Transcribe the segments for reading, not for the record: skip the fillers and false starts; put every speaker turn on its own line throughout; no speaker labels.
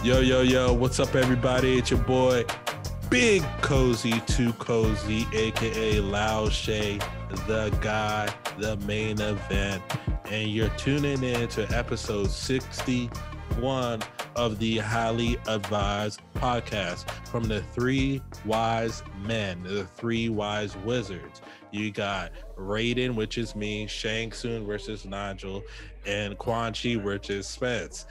Yo, what's up, everybody? It's your boy, Big Cozy Too Cozy, aka Loud Shay, the guy, the main event, and you're tuning in to episode 61 of the Highly Advised podcast from the Three Wise Men, the Three Wise Wizards. You got Raiden, which is me, Shang Tsung versus Nigel, and Quan Chi, which is Spence.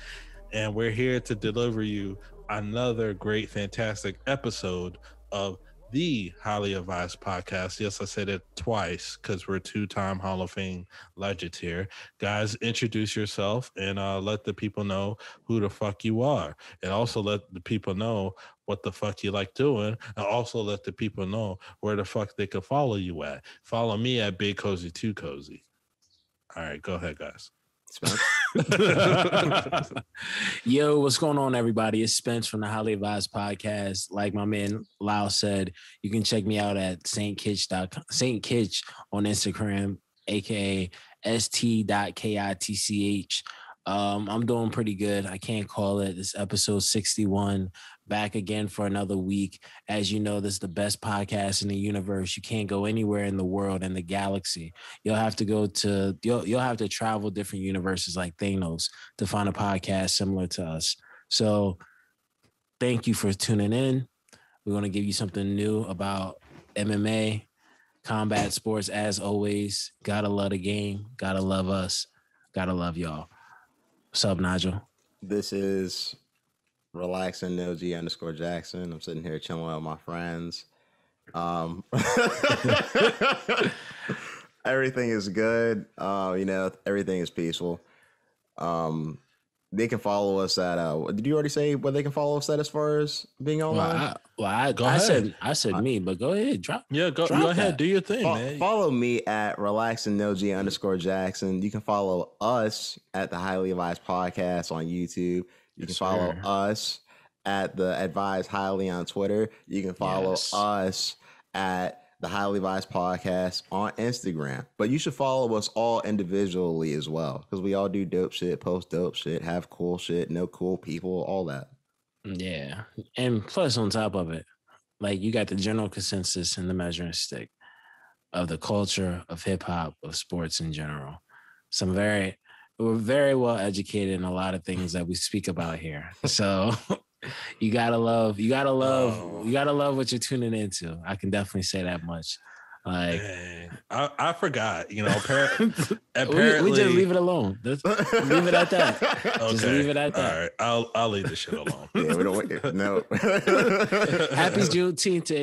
And we're here to deliver you another great, fantastic episode of the Highly Advised podcast. Yes, I said it twice because we're two-time Hall of Fame legends here. Guys, introduce yourself and let the people know who the fuck you are. And also let the people know what the fuck you like doing. And also let the people know where the fuck they can follow you at. Follow me at Big Cozy Too Cozy. All right, go ahead, guys.
Yo, what's going on, everybody? It's Spence from the Highly Advised podcast. Like my man Lau said, you can check me out at Saint Kitch on Instagram, aka st.kitch. I'm doing pretty good. I can't call it. This episode 61, back again for another week. As you know, this is the best podcast in the universe. You can't go anywhere in the world, in the galaxy. You'll have to travel different universes like Thanos to find a podcast similar to us. So thank you for tuning in. We're going to give you something new about MMA, combat sports, as always. Gotta love the game. Gotta love us. Gotta love y'all. What's up, Nigel?
This is Relaxing LG_Jackson. I'm sitting here chilling with my friends. Everything is good. Everything is peaceful. They can follow us at did you already say what they can follow us at as far as being online?
I said me, but go ahead. Go
ahead. Do your thing, man.
Follow me at RelaxingLG_Jackson. You can follow us at the Highly Advised Podcast on YouTube. You can follow us at the Advised Highly on Twitter. You can follow us at the Highly Advised Podcast on Instagram. But you should follow us all individually as well, because we all do dope shit, post dope shit, have cool shit, know cool people, all that.
Yeah. And plus, on top of it, like, you got the general consensus and the measuring stick of the culture of hip hop, of sports in general. We're very well educated in a lot of things that we speak about here. So you gotta love what you're tuning into. I can definitely say that much. Like,
I forgot, apparently
we just leave it alone. Leave it at that. Okay. Just leave it at that.
All right, I'll leave this shit alone.
Yeah, we don't wait. No.
Happy Juneteenth to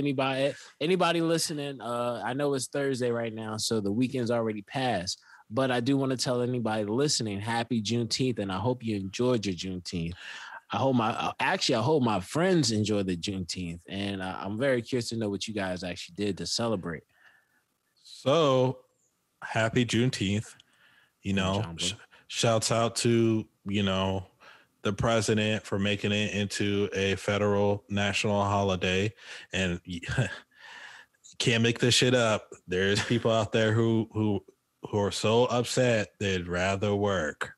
anybody listening. I know it's Thursday right now, so the weekend's already passed. But I do want to tell anybody listening, happy Juneteenth, and I hope you enjoyed your Juneteenth. I hope my friends enjoy the Juneteenth, and I'm very curious to know what you guys actually did to celebrate.
So, happy Juneteenth. Shouts out to, the president for making it into a federal national holiday. And you can't make this shit up. There's people out there who are so upset they'd rather work.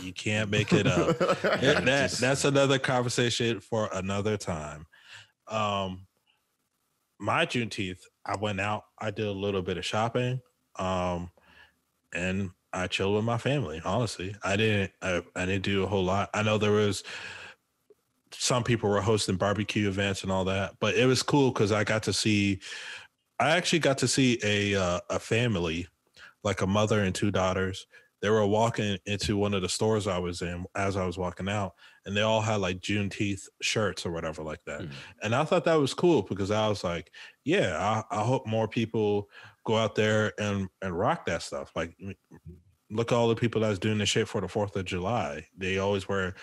You can't make it up. That's another conversation for another time. My Juneteenth, I went out, I did a little bit of shopping, and I chilled with my family. Honestly, I didn't do a whole lot. I know there was some people were hosting barbecue events and all that, but it was cool because I actually got to see a family, like a mother and two daughters. They were walking into one of the stores I was in as I was walking out, and they all had like Juneteenth shirts or whatever like that. Mm. And I thought that was cool because I was like, yeah, I hope more people go out there and rock that stuff. Like, look at all the people that's doing this shit for the 4th of July. They always wear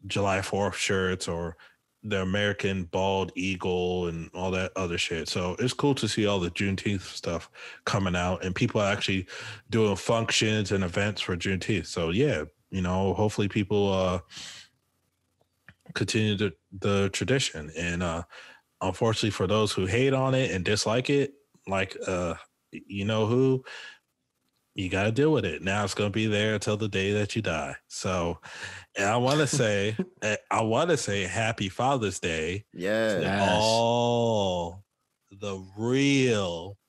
July 4th shirts or the American bald eagle and all that other shit. So it's cool to see all the Juneteenth stuff coming out and people actually doing functions and events for Juneteenth. So yeah, hopefully people continue the tradition. And unfortunately for those who hate on it and dislike it, like you know who? You got to deal with it. Now it's going to be there until the day that you die. So, and I want to say Happy Father's Day to all the real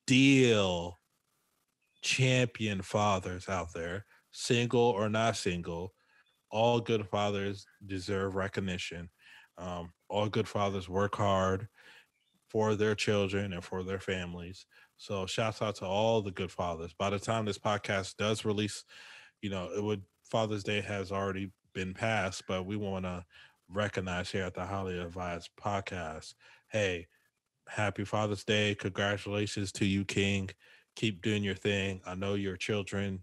deal champion fathers out there, single or not single. All good fathers deserve recognition. All good fathers work hard for their children and for their families. So shouts out to all the good fathers. By the time this podcast does release, Father's Day has already been passed, but we want to recognize here at the Highly Advised podcast, hey, happy Father's Day. Congratulations to you, King. Keep doing your thing. I know your children,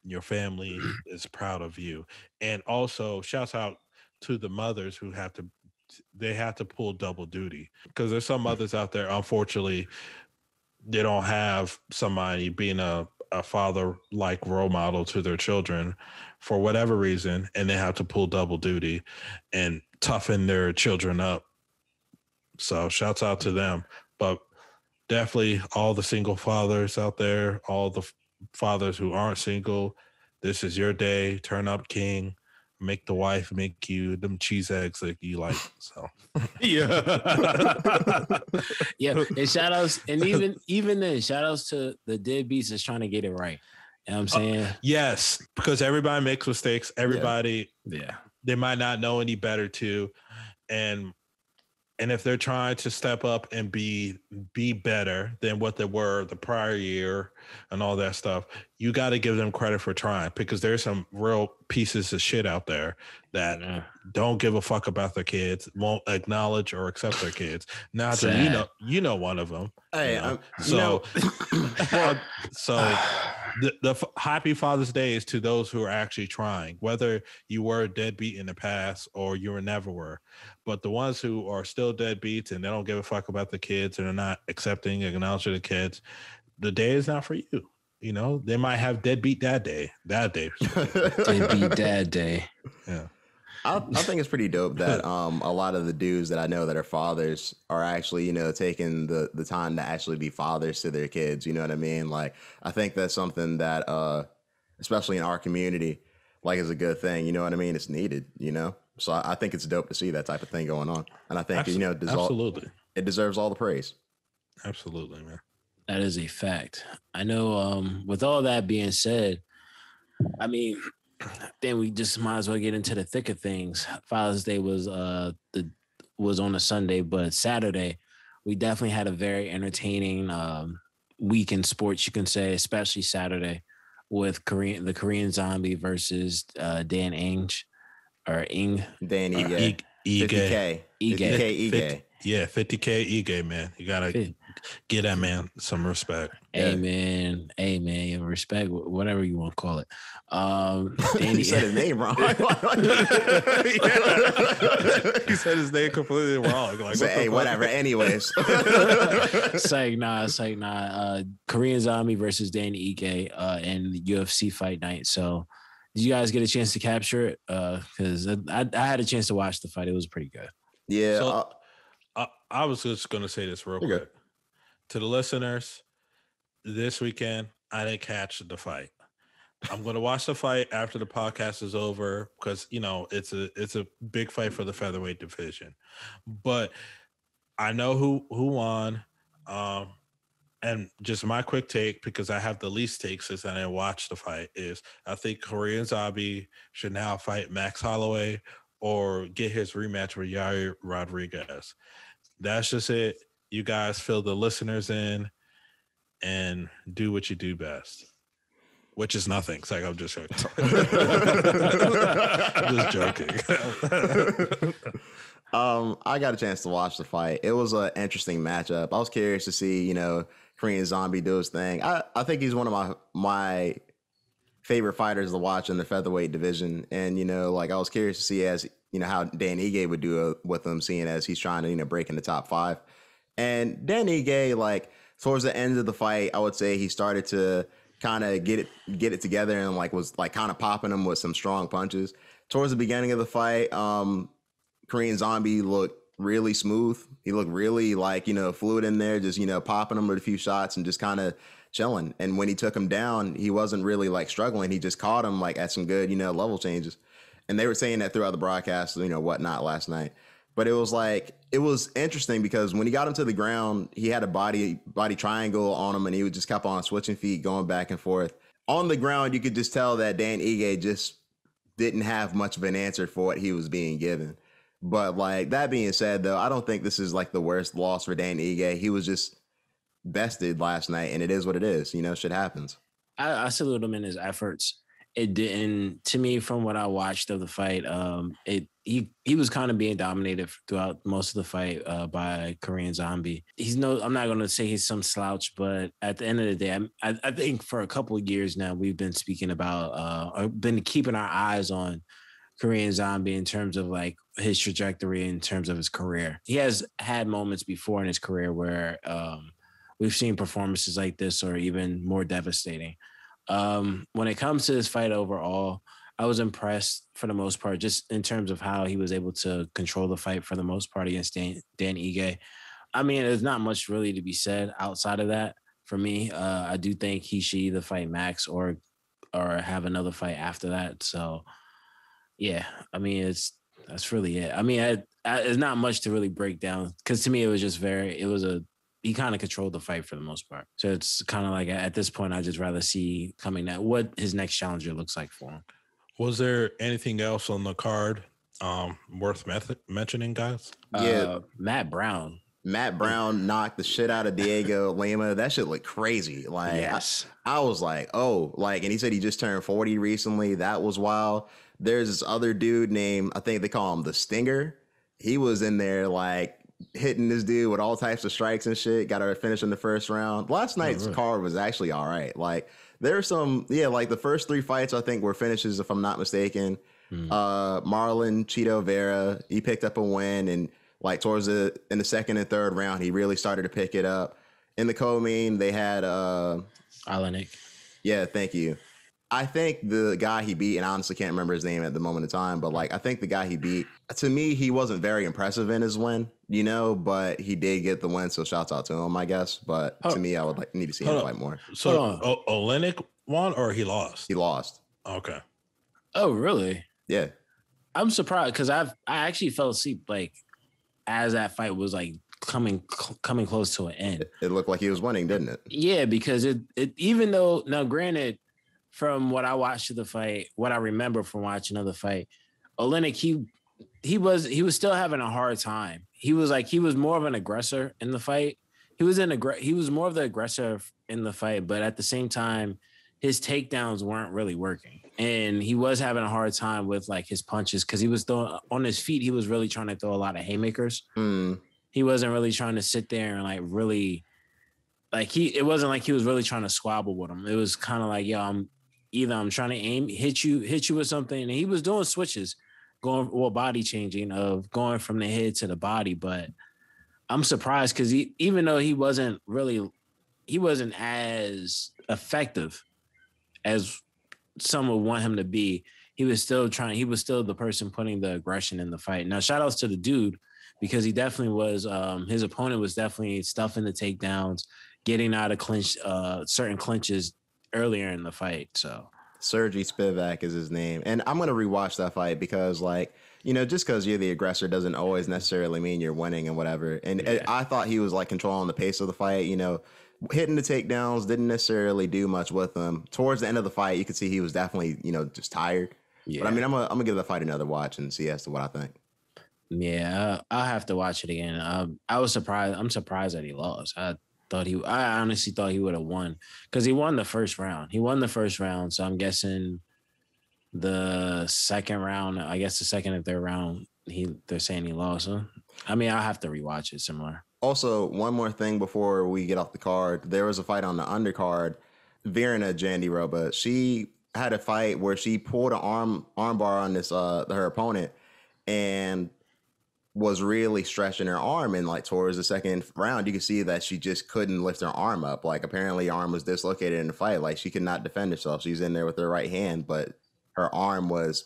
your family is proud of you. And also shouts out to the mothers who have to pull double duty, because there's some mothers out there, unfortunately, they don't have somebody being a father like role model to their children for whatever reason, and they have to pull double duty and toughen their children up. So shouts out to them. But definitely all the single fathers out there, all the fathers who aren't single, this is your day. Turn up, King. Make the wife make you them cheese eggs that you like. So
yeah. And shout outs, and even then, shout outs to the deadbeats that's trying to get it right. You know what I'm saying?
Yes, because everybody makes mistakes. Everybody, they might not know any better too. And if they're trying to step up and be better than what they were the prior year and all that stuff, you got to give them credit for trying, because there's some real pieces of shit out there that don't give a fuck about their kids, won't acknowledge or accept their kids. Now, you know one of them.
Hey,
so the happy Father's Day is to those who are actually trying, whether you were a deadbeat in the past or you were never were. But the ones who are still deadbeats and they don't give a fuck about the kids and they're not accepting and acknowledging the kids, the day is not for you. You know, they might have Deadbeat Dad Day.
Deadbeat Dad Day.
Yeah.
I think it's pretty dope that a lot of the dudes that I know that are fathers are actually, taking the time to actually be fathers to their kids. You know what I mean? Like, I think that's something that, especially in our community, like, is a good thing. You know what I mean? It's needed, So I think it's dope to see that type of thing going on. And I think,
absolutely,
it deserves all the praise.
Absolutely, man.
That is a fact. I know, with all that being said, I mean, then we just might as well get into the thick of things. Father's Day was on a Sunday, but Saturday, we definitely had a very entertaining week in sports, you can say, especially Saturday with the Korean Zombie versus Dan Ige.
Dan Ige.
50K
Ige.
Yeah, 50K Ige, man. You gotta get that man some respect.
Amen. Respect, whatever you want to call it.
He said his name wrong.
He said his name completely wrong. Like,
hey, whatever. Anyways,
it's like nah. Korean Zombie versus Danny Ige in the UFC fight night. So, did you guys get a chance to capture it? Because I had a chance to watch the fight. It was pretty good.
Yeah.
So, I was just going to say this real quick. To the listeners, this weekend, I didn't catch the fight. I'm going to watch the fight after the podcast is over because, it's a big fight for the featherweight division. But I know who won. And just my quick take, because I have the least take since I didn't watch the fight, is I think Korean Zombie should now fight Max Holloway or get his rematch with Yair Rodriguez. That's just it. You guys fill the listeners in and do what you do best, which is nothing. It's like, I'm just joking. Just joking.
I got a chance to watch the fight. It was an interesting matchup. I was curious to see, Korean Zombie do his thing. I think he's one of my favorite fighters to watch in the featherweight division. And, I was curious to see how Dan Ige would do with him, seeing as he's trying to, break in the top 5. And Dan Ige, towards the end of the fight, I would say he started to kind of get it together and was kind of popping him with some strong punches. Towards the beginning of the fight, Korean Zombie looked really smooth. He looked really like, fluid in there, just, popping him with a few shots and just kind of chilling. And when he took him down, he wasn't really like struggling. He just caught him like at some good, level changes. And they were saying that throughout the broadcast, whatnot last night. But it was interesting because when he got him to the ground, he had a body triangle on him and he would just kept on switching feet, going back and forth. On the ground, you could just tell that Dan Ige just didn't have much of an answer for what he was being given. But like that being said, though, I don't think this is like the worst loss for Dan Ige. He was just bested last night, and it is what it is. Shit happens.
I salute him in his efforts. It didn't, to me, from what I watched of the fight, he was kind of being dominated throughout most of the fight by Korean Zombie. I'm not going to say he's some slouch, but at the end of the day, I think for a couple of years now, we've been speaking about, or been keeping our eyes on Korean Zombie in terms of like his trajectory, in terms of his career. He has had moments before in his career where we've seen performances like this or even more devastating. When it comes to this fight overall, I was impressed for the most part, just in terms of how he was able to control the fight for the most part against Dan Ige. I mean, there's not much really to be said outside of that for me. I do think he should either fight Max or have another fight after that. So, yeah, I mean, that's really it. I mean, there's not much to really break down because to me, it was just he kind of controlled the fight for the most part. So it's kind of like at this point, I just rather see what his next challenger looks like for him.
Was there anything else on the card worth mentioning, guys?
Yeah.
Matt Brown
knocked the shit out of Diego Lima. That shit looked crazy. Like, yes. I was like, oh, like, and he said he just turned 40 recently. That was wild. There's this other dude named, I think they call him the Stinger. He was in there like hitting this dude with all types of strikes and shit. Got her finish in the first round. Last night's card was actually all right. Like there's like the first 3 fights I think were finishes, if I'm not mistaken. Marlon Cheeto Vera, he picked up a win, and like in the second and third round, he really started to pick it up. In the co-main, they had
Olenek.
Yeah, thank you. I think the guy he beat, and I honestly can't remember his name at the moment in time, but like I think the guy he beat, to me, he wasn't very impressive in his win, but he did get the win, so shouts out to him, I guess. But to me, I would need to see him fight more.
So Olenek won or he lost?
He lost.
Okay.
Oh, really?
Yeah.
I'm surprised because I actually fell asleep like as that fight was like coming close to an end.
It looked like he was winning, didn't it?
Yeah, because it even though, now granted, from what I watched of the fight, what I remember from watching of the fight, Olenek, he was still having a hard time. He was more of an aggressor in the fight. He was more of the aggressor in the fight, but at the same time, his takedowns weren't really working. And he was having a hard time with like his punches because he was throwing on his feet. He was really trying to throw a lot of haymakers. He wasn't really trying to sit there and like really like it wasn't like he was really trying to squabble with him. It was kind of like, yo, I'm trying to hit you with something. And he was doing switches, body changing of going from the head to the body. But I'm surprised because even though he wasn't as effective as some would want him to be, he was still the person putting the aggression in the fight. Now, shout outs to the dude, because he definitely was, his opponent was definitely stuffing the takedowns, getting out of certain clinches earlier in the fight. So
Sergey Spivak is his name. And I'm going to rewatch that fight because just because you're the aggressor doesn't always necessarily mean you're winning and whatever. And I thought he was like controlling the pace of the fight, hitting the takedowns, didn't necessarily do much with them. Towards the end of the fight, you could see he was definitely, just tired. Yeah. But I mean, I'm gonna give that fight another watch and see as to what I think.
Yeah, I'll have to watch it again. I was surprised. I'm surprised that he lost. I honestly thought he would have won because he won the first round. So I'm guessing the second round, the second and third round, they're saying he lost. Huh? I mean, I'll have to rewatch it somewhere.
Also, one more thing before we get off the card. There was a fight on the undercard. Virna Jandiroba, she had a fight where she pulled an arm bar on her opponent and was really stretching her arm. And like towards the second round, you could see that she just couldn't lift her arm up. Like apparently her arm was dislocated in the fight. Like she could not defend herself. She's in there with her right hand, but her arm was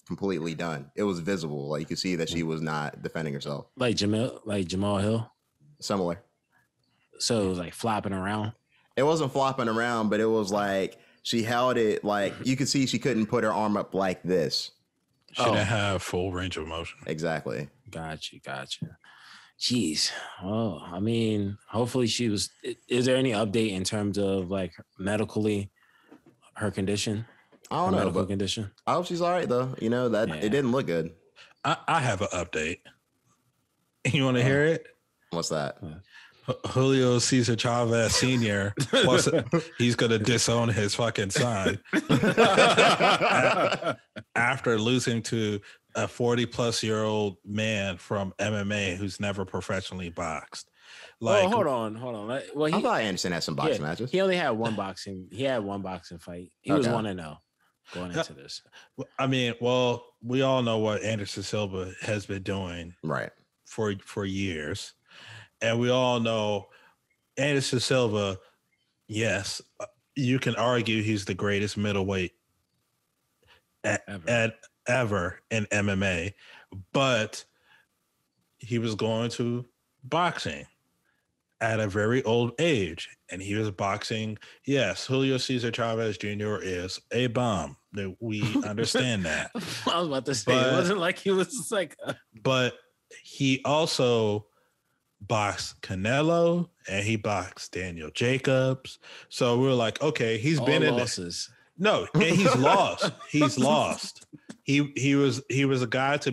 completely done. It was visible. Like you could see that she was not defending herself.
Like Jamal Hill.
Similar.
So it was like flopping around.
It wasn't flopping around, but it was like she held it like you could see she couldn't put her arm up like this.
She didn't have full range of motion.
Exactly.
Gotcha. Jeez. Oh, I mean, hopefully she was. Is there any update in terms of like medically her condition?
I don't know.
Medical condition.
I hope she's all right though. You know that it didn't look good.
I have an update. You want to hear it?
What's that?
Julio Cesar Chavez Sr. He's going to disown his fucking son after losing to a 40-plus-year-old man from MMA who's never professionally boxed. Like,
hold on. Well,
I thought Anderson had some boxing matches.
He only had one boxing. He had one boxing fight. He was 1-0 going into this.
I mean, well, we all know what Anderson Silva has been doing,
right,
for years. And we all know Anderson Silva, yes, you can argue he's the greatest middleweight ever in MMA, but he was going to boxing at a very old age, and he was boxing. Yes, Julio Cesar Chavez Jr. is a bomb. We understand that.
I was about to say, it wasn't like he was just like...
But he also... boxed Canelo and he boxed Daniel Jacobs. So we were like, okay, he's been in losses. No, and he's lost. He's lost. He was a guy to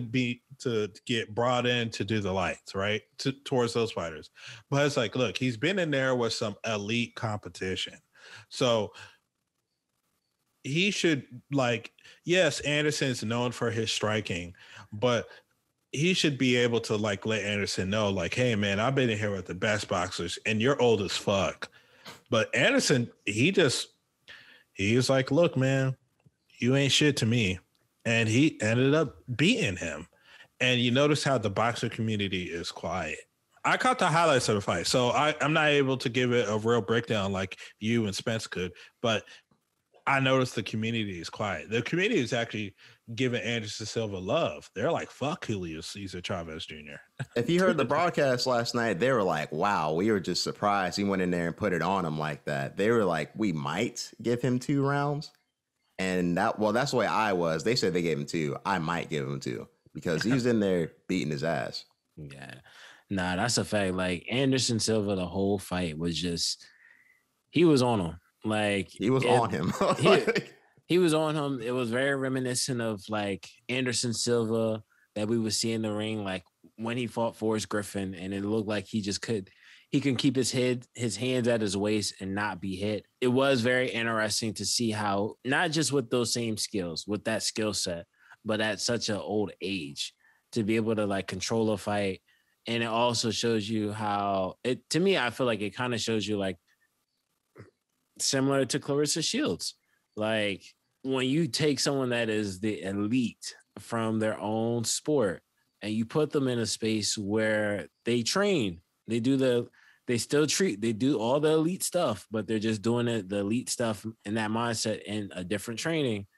get brought in to do the lights, right? Towards those fighters. But it's like, look, he's been in there with some elite competition. So he should, like, yes, Anderson's known for his striking, but he should be able to like let Anderson know, like, hey man, I've been in here with the best boxers and you're old as fuck. But Anderson, he was like, look, man, you ain't shit to me. And he ended up beating him. And you notice how the boxer community is quiet. I caught the highlights of the fight, so I'm not able to give it a real breakdown like you and Spence could, but I noticed the community is quiet. The community is actually giving Anderson Silva love. They're like, fuck Julio Cesar Chavez Jr.
If you heard the broadcast last night, they were like, wow, we were just surprised he went in there and put it on him like that. They were like, we might give him 2 rounds. And that's the way I was. They said they gave him 2. I might give him 2 because he was in there beating his ass.
Yeah. Nah, that's a fact. Like Anderson Silva, the whole fight was just, he was on him. Like
he was on him.
He was on him. It was very reminiscent of like Anderson Silva that we would see in the ring, like when he fought Forrest Griffin, and it looked like he can keep his hands at his waist and not be hit. It was very interesting to see how, not just with those same skills, with that skill set, but at such an old age to be able to like control a fight. And it also shows you how to me, I feel like it kind of shows you like similar to Clarissa Shields. Like when you take someone that is the elite from their own sport and you put them in a space where they train, they do all the elite stuff, but they're just doing the elite stuff in that mindset in a different training,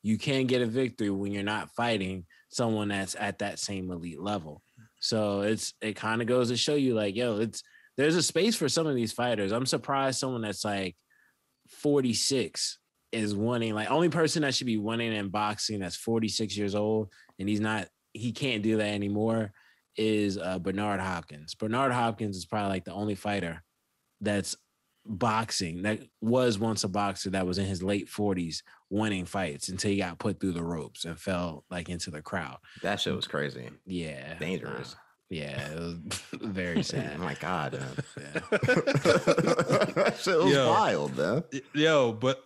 you can get a victory when you're not fighting someone that's at that same elite level. So it kind of goes to show you like, yo, there's a space for some of these fighters. I'm surprised someone that's like 46 is winning. Like only person that should be winning in boxing that's 46 years old and he can't do that anymore is Bernard Hopkins. Bernard Hopkins is probably like the only fighter that's boxing that was once a boxer that was in his late 40s winning fights until he got put through the ropes and fell like into the crowd.
That shit was crazy.
Yeah.
Dangerous.
Yeah, it was very sad.
Oh my God. Yeah. That shit was wild, man.
Yo, but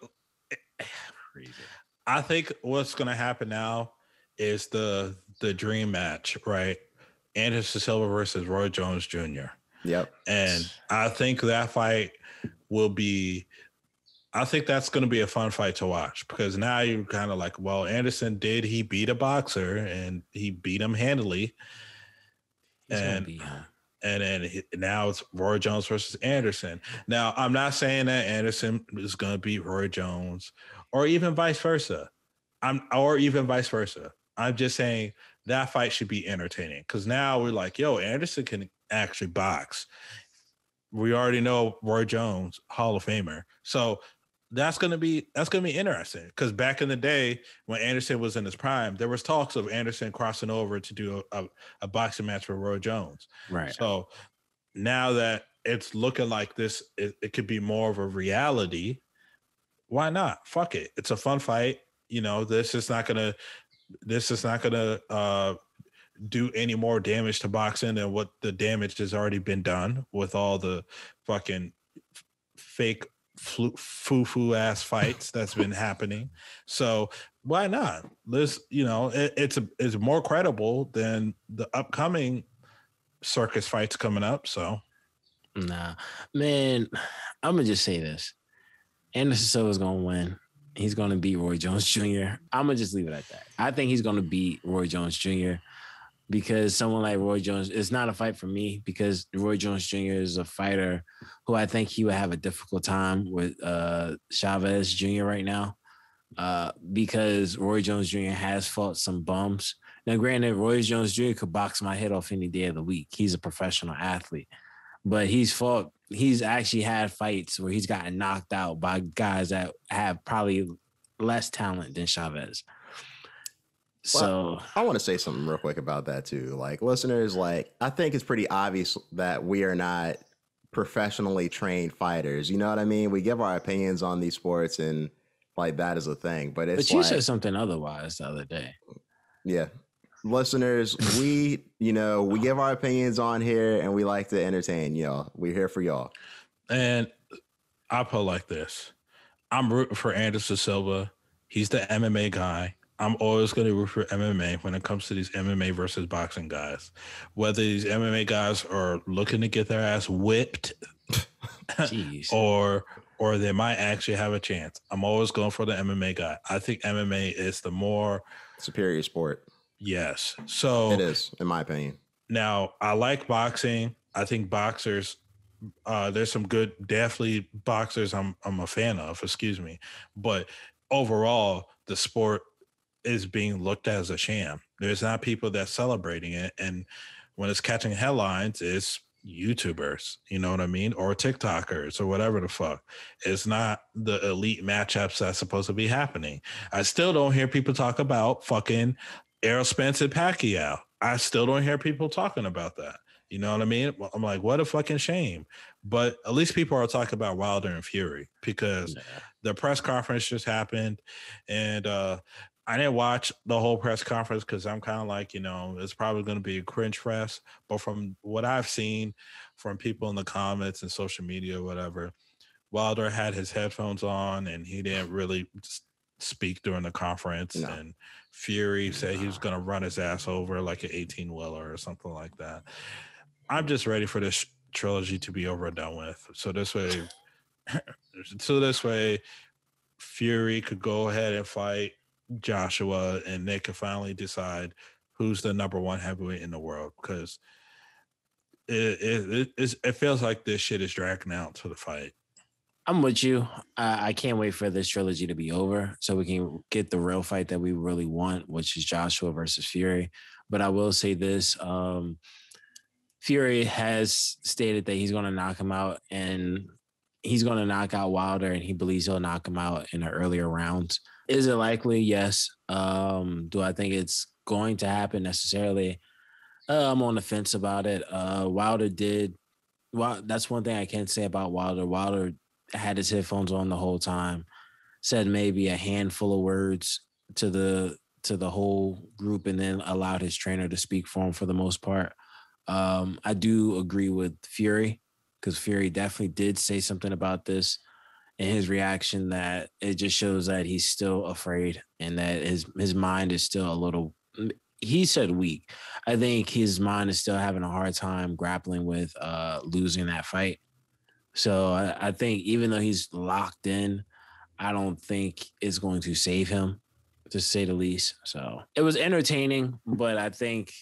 crazy. I think what's going to happen now is the dream match, right? Anderson Silva versus Roy Jones Jr.
Yep.
And I think that fight I think that's going to be a fun fight to watch because now you're kind of like, well, Anderson he beat a boxer and he beat him handily. And then now it's Roy Jones versus Anderson. Now, I'm not saying that Anderson is going to beat Roy Jones or even vice versa. I'm I'm just saying that fight should be entertaining because now we're like, yo, Anderson can actually box. We already know Roy Jones, Hall of Famer. So that's gonna be interesting because back in the day when Anderson was in his prime, there was talks of Anderson crossing over to do a boxing match with Roy Jones.
Right.
So now that it's looking like this, it could be more of a reality. Why not? Fuck it. It's a fun fight. You know, this is not gonna do any more damage to boxing than what the damage has already been done with all the fucking fake foo-foo ass fights that's been happening. So why not? It's more credible than the upcoming circus fights coming up. So
nah, man, I'm gonna just say this. Anderson Silva's gonna win. He's gonna beat Roy Jones Jr. I'm gonna just leave it at that. I think he's gonna beat Roy Jones Jr. because someone like Roy Jones, it's not a fight for me because Roy Jones Jr. is a fighter who I think he would have a difficult time with Chavez Jr. right now because Roy Jones Jr. has fought some bums. Now, granted, Roy Jones Jr. could box my head off any day of the week. He's a professional athlete, but he's actually had fights where he's gotten knocked out by guys that have probably less talent than Chavez. So
I want to say something real quick about that too. Like listeners, like I think it's pretty obvious that we are not professionally trained fighters. You know what I mean? We give our opinions on these sports and like that is a thing. But it's
you said something otherwise the other day.
Yeah. Listeners, we give our opinions on here and we like to entertain y'all. We're here for y'all.
And I'll put it like this. I'm rooting for Anderson Silva. He's the MMA guy. I'm always going to root for MMA when it comes to these MMA versus boxing guys. Whether these MMA guys are looking to get their ass whipped or they might actually have a chance. I'm always going for the MMA guy. I think MMA is the more
superior sport.
Yes. So
it is, in my opinion.
Now, I like boxing. I think boxers, there's some good, definitely boxers I'm a fan of, But overall, the sport is being looked at as a sham. There's not people that's celebrating it. And when it's catching headlines, it's YouTubers, you know what I mean? Or TikTokers or whatever the fuck. It's not the elite matchups that's supposed to be happening. I still don't hear people talk about fucking Errol Spence and Pacquiao. I still don't hear people talking about that. You know what I mean? I'm like, what a fucking shame. But at least people are talking about Wilder and Fury because the press conference just happened. And I didn't watch the whole press conference because I'm kind of like, it's probably going to be a cringe fest. But from what I've seen from people in the comments and social media or whatever, Wilder had his headphones on and he didn't really speak during the conference. No. And Fury said he was going to run his ass over like an 18-wheeler or something like that. I'm just ready for this trilogy to be over and done with. So this way, Fury could go ahead and fight Joshua and they could finally decide who's the number one heavyweight in the world because it feels like this shit is dragging out to the fight.
I'm with you. I can't wait for this trilogy to be over so we can get the real fight that we really want, which is Joshua versus Fury. But I will say this. Fury has stated that he's going to knock him out and he's going to knock out Wilder and he believes he'll knock him out in the earlier rounds. Is it likely? Yes. Do I think it's going to happen necessarily? I'm on the fence about it. Wilder did. Well, that's one thing I can say about Wilder. Wilder had his headphones on the whole time, said maybe a handful of words to the whole group, and then allowed his trainer to speak for him for the most part. I do agree with Fury because Fury definitely did say something about this in his reaction that it just shows that he's still afraid and that his mind is still a little, he said weak. I think his mind is still having a hard time grappling with losing that fight. So I think even though he's locked in, I don't think it's going to save him, to say the least. So it was entertaining, but I think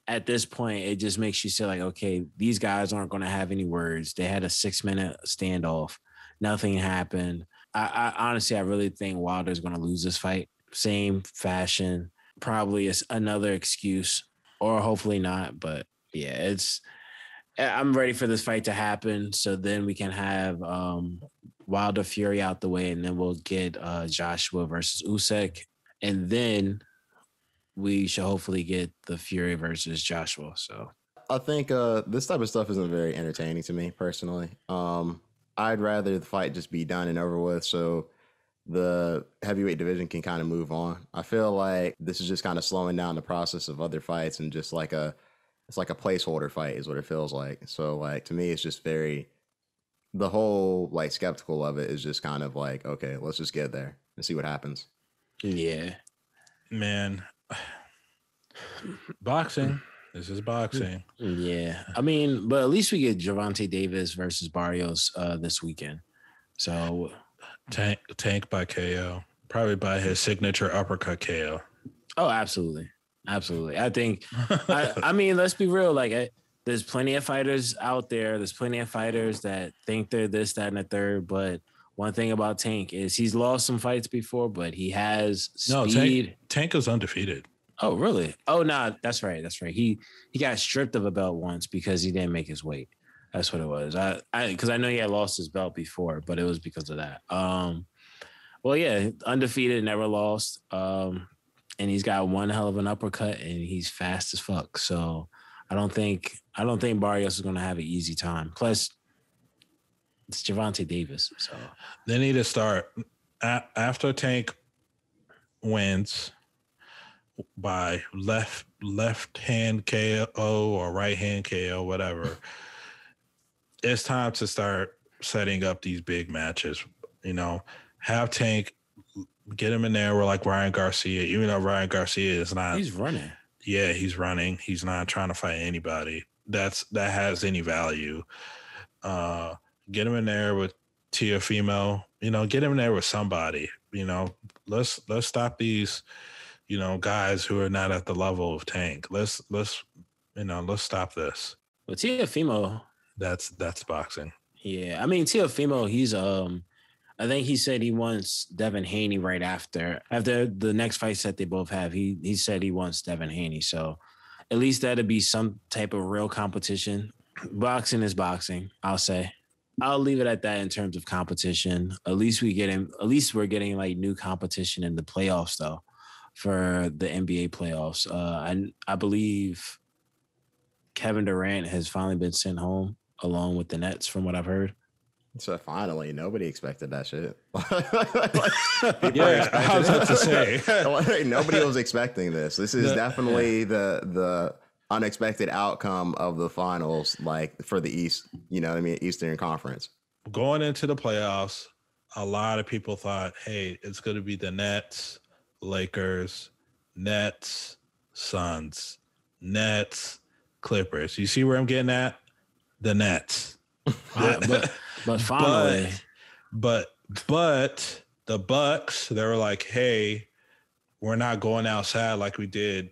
at this point, it just makes you say like, okay, these guys aren't going to have any words. They had a 6-minute standoff. Nothing happened. I honestly, I really think Wilder's going to lose this fight. Same fashion. probably is another excuse, or hopefully not. But yeah, I'm ready for this fight to happen, so then we can have Wilder Fury out the way, and then we'll get Joshua versus Usyk, and then we should hopefully get the Fury versus Joshua. So
I think this type of stuff isn't very entertaining to me personally. I'd rather the fight just be done and over with, so the heavyweight division can kind of move on. I feel like this is just kind of slowing down the process of other fights, and just like it's like a placeholder fight is what it feels like. So like to me, it's just the whole like skeptical of it is just kind of like, okay, let's just get there and see what happens.
yeah,
Man, boxing. This is boxing.
yeah. I mean, but at least we get Gervonta Davis versus Barrios this weekend. So
Tank by KO, probably by his signature uppercut KO.
Oh, absolutely. I think, I mean, let's be real. Like, there's plenty of fighters out there. There's plenty of fighters that think they're this, that, and the third. But one thing about Tank is he's lost some fights before, but he has speed.
No, Tank is undefeated.
Oh, really? Oh, no, that's right. He got stripped of a belt once because he didn't make his weight. That's what it was. Because I know he had lost his belt before, but it was because of that. Well, yeah, undefeated, never lost. And he's got one hell of an uppercut, and he's fast as fuck. So I don't think Barrios is going to have an easy time. Plus, it's Gervonta Davis. So
they need to start after Tank wins by left hand KO or right hand KO, whatever. It's time to start setting up these big matches. You know, have Tank, get him in there. We're like Ryan Garcia, even though Ryan Garcia is not.
He's running.
Yeah, he's running. He's not trying to fight anybody that has any value. Get him in there with Teofimo. You know, get him in there with somebody. You know, let's stop these, you know, guys who are not at the level of Tank. Let's stop this.
But Teofimo,
that's boxing.
Yeah, I mean Teofimo, he's I think he said he wants Devin Haney right after the next fight set they both have. He said he wants Devin Haney, so at least that'd be some type of real competition. Boxing is boxing, I'll say. I'll leave it at that in terms of competition. At least we're getting like new competition in the playoffs though, for the NBA playoffs. I believe Kevin Durant has finally been sent home along with the Nets, from what I've heard.
So finally, nobody expected that shit.
Yeah, I was about to say.
Nobody was expecting this. This is definitely the unexpected outcome of the finals, like for the East, you know what I mean? Eastern Conference.
Going into the playoffs, a lot of people thought, hey, it's going to be the Nets, Lakers, Nets, Suns, Nets, Clippers. You see where I'm getting at? The Nets.
But finally,
but the Bucks, they were like, hey, we're not going outside like we did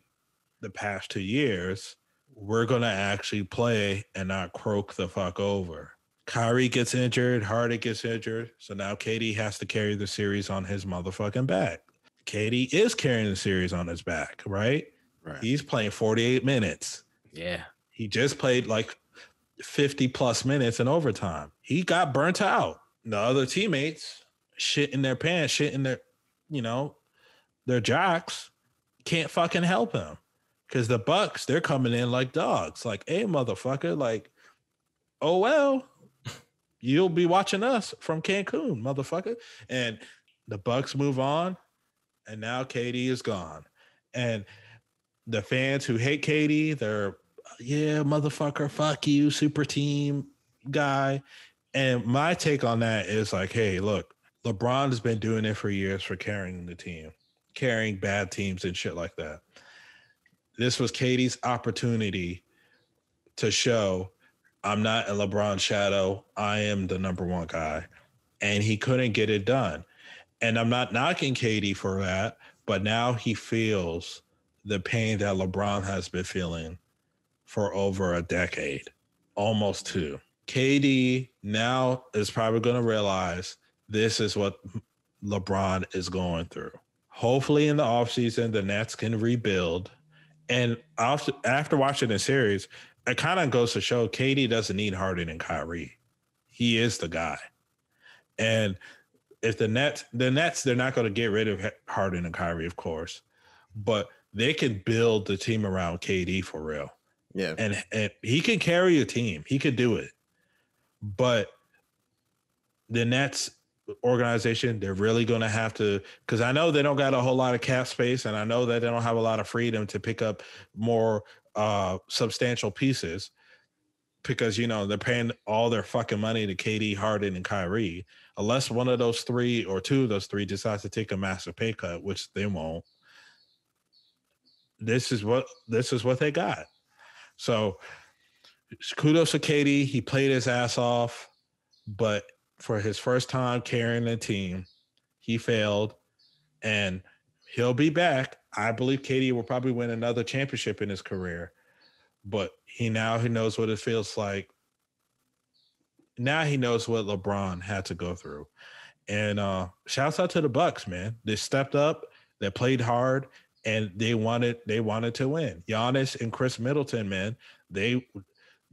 the past 2 years. We're going to actually play and not croak the fuck over. Kyrie gets injured, Harden gets injured, so now KD has to carry the series on his motherfucking back. KD is carrying the series on his back, right? He's playing 48 minutes.
Yeah.
He just played like 50 plus minutes in overtime. He got burnt out. The other teammates shit in their pants, shit in their, you know, their jocks, can't fucking help him. Because the Bucks, they're coming in like dogs. Like, hey, motherfucker, like, oh, well, you'll be watching us from Cancun, motherfucker. And the Bucks move on, and now KD is gone. And the fans who hate KD, they're, yeah, motherfucker, fuck you, super team guy. And my take on that is like, hey, look, LeBron has been doing it for years for carrying the team, carrying bad teams and shit like that. This was KD's opportunity to show I'm not in LeBron's shadow. I am the number one guy. And he couldn't get it done. And I'm not knocking KD for that, but now he feels the pain that LeBron has been feeling for over a decade, almost 2. KD now is probably going to realize this is what LeBron is going through. Hopefully in the offseason, the Nets can rebuild. And after watching the series, it kind of goes to show KD doesn't need Harden and Kyrie. He is the guy. And if the Nets, they're not going to get rid of Harden and Kyrie, of course, but they can build the team around KD for real.
Yeah.
And he can carry a team. He could do it. But the Nets organization, they're really going to have to, because I know they don't got a whole lot of cap space, and I know that they don't have a lot of freedom to pick up more substantial pieces because, they're paying all their fucking money to KD, Harden, and Kyrie. Unless one of those three or two of those three decides to take a massive pay cut, which they won't. This is what they got. So kudos to KD. He played his ass off, but for his first time carrying a team, he failed, and he'll be back. I believe KD will probably win another championship in his career, but he knows what it feels like. Now he knows what LeBron had to go through. And shouts out to the Bucks, man. They stepped up, they played hard, and they wanted to win. Giannis and Chris Middleton, man, they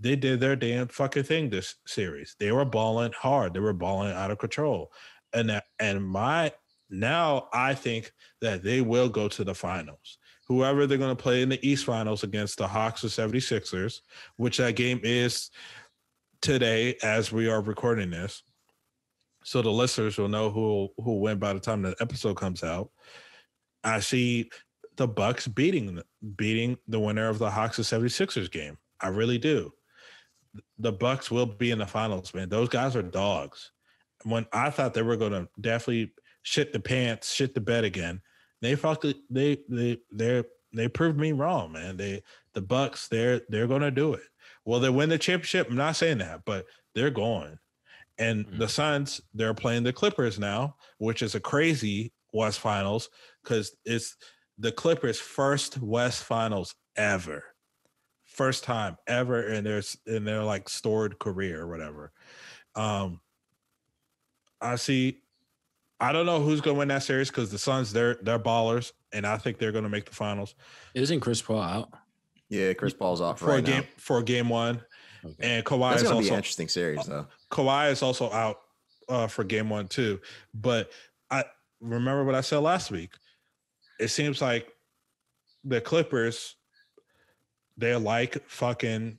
did their damn fucking thing this series. They were balling hard. They were balling out of control. Now I think that they will go to the finals. Whoever they're going to play in the East Finals against the Hawks or 76ers, which that game is today as we are recording this. So the listeners will know who will win by the time the episode comes out. I see the Bucks beating the winner of the Hawks or 76ers game. I really do. The Bucks will be in the finals, man. Those guys are dogs. When I thought they were going to definitely shit the bed again, they proved me wrong, man. The Bucks, they're going to do it. Will they win the championship? I'm not saying that, but they're going. And the Suns, they're playing the Clippers now, which is a crazy West Finals because it's the Clippers' first West Finals ever. First time ever in their like storied career or whatever. I don't know who's going to win that series because the Suns, they're ballers, and I think they're going to make the finals.
Isn't Chris Paul out?
Yeah, Chris Paul's off
now. For game one. Okay. And Kawhi is also be
an interesting series, though.
Kawhi is also out for game one, too. But I remember what I said last week. It seems like the Clippers, they're like fucking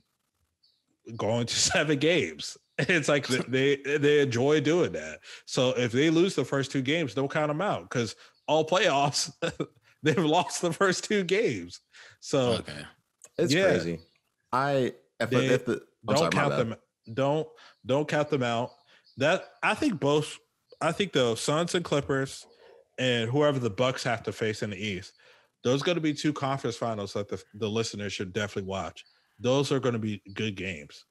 going to 7 games. It's like they enjoy doing that. So if they lose the first 2 games, don't count them out because all playoffs, they've lost the first 2 games. So
okay.
It's crazy.
Don't count them. Don't count them out. I think the Suns and Clippers and whoever the Bucks have to face in the East, those are going to be 2 conference finals that the listeners should definitely watch. Those are going to be good games.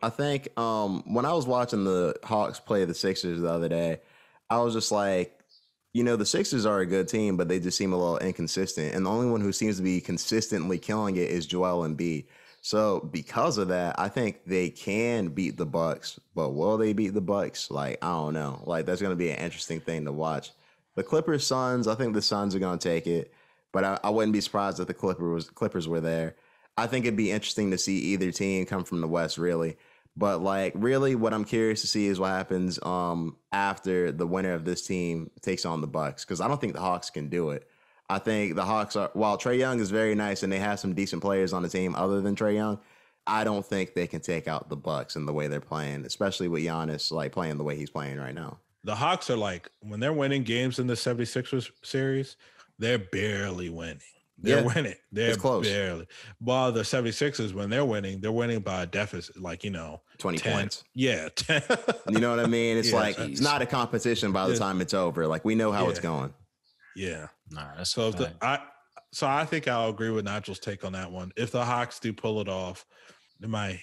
I think when I was watching the Hawks play the Sixers the other day, I was just like, the Sixers are a good team, but they just seem a little inconsistent. And the only one who seems to be consistently killing it is Joel Embiid. So because of that, I think they can beat the Bucks. But will they beat the Bucks? Like, I don't know. Like, that's going to be an interesting thing to watch. The Clippers, Suns, I think the Suns are going to take it. But I wouldn't be surprised if the Clippers were there. I think it'd be interesting to see either team come from the West, really. But like, really, what I'm curious to see is what happens after the winner of this team takes on the Bucks, because I don't think the Hawks can do it. I think the Hawks are, while Trae Young is very nice and they have some decent players on the team other than Trae Young, I don't think they can take out the Bucks in the way they're playing, especially with Giannis like playing the way he's playing right now.
The Hawks are like, when they're winning games in the 76ers series, they're barely winning. They're winning. They're
close.
Barely. While the 76ers, when they're winning by a deficit, like,
20
10,
points.
Yeah. 10.
You know what I mean? It's it's not a competition by the time it's over. Like, we know how it's going.
Yeah.
Nah, that's
so I think I'll agree with Nigel's take on that one. If the Hawks do pull it off, they might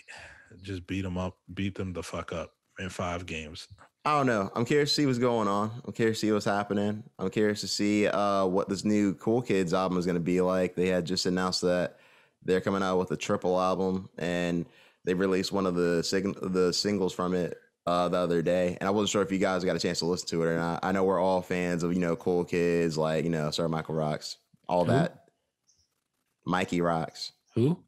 just beat them the fuck up in 5 games.
I don't know. I'm curious to see what's going on. I'm curious to see what's happening. I'm curious to see what this new Cool Kids album is going to be like. They had just announced that they're coming out with a triple album, and they released one of the singles from it the other day, and I wasn't sure if you guys got a chance to listen to it or not. I know we're all fans of Cool Kids, like Sir Michael Rocks, all
Who?
that. Mikey Rocks.
Who?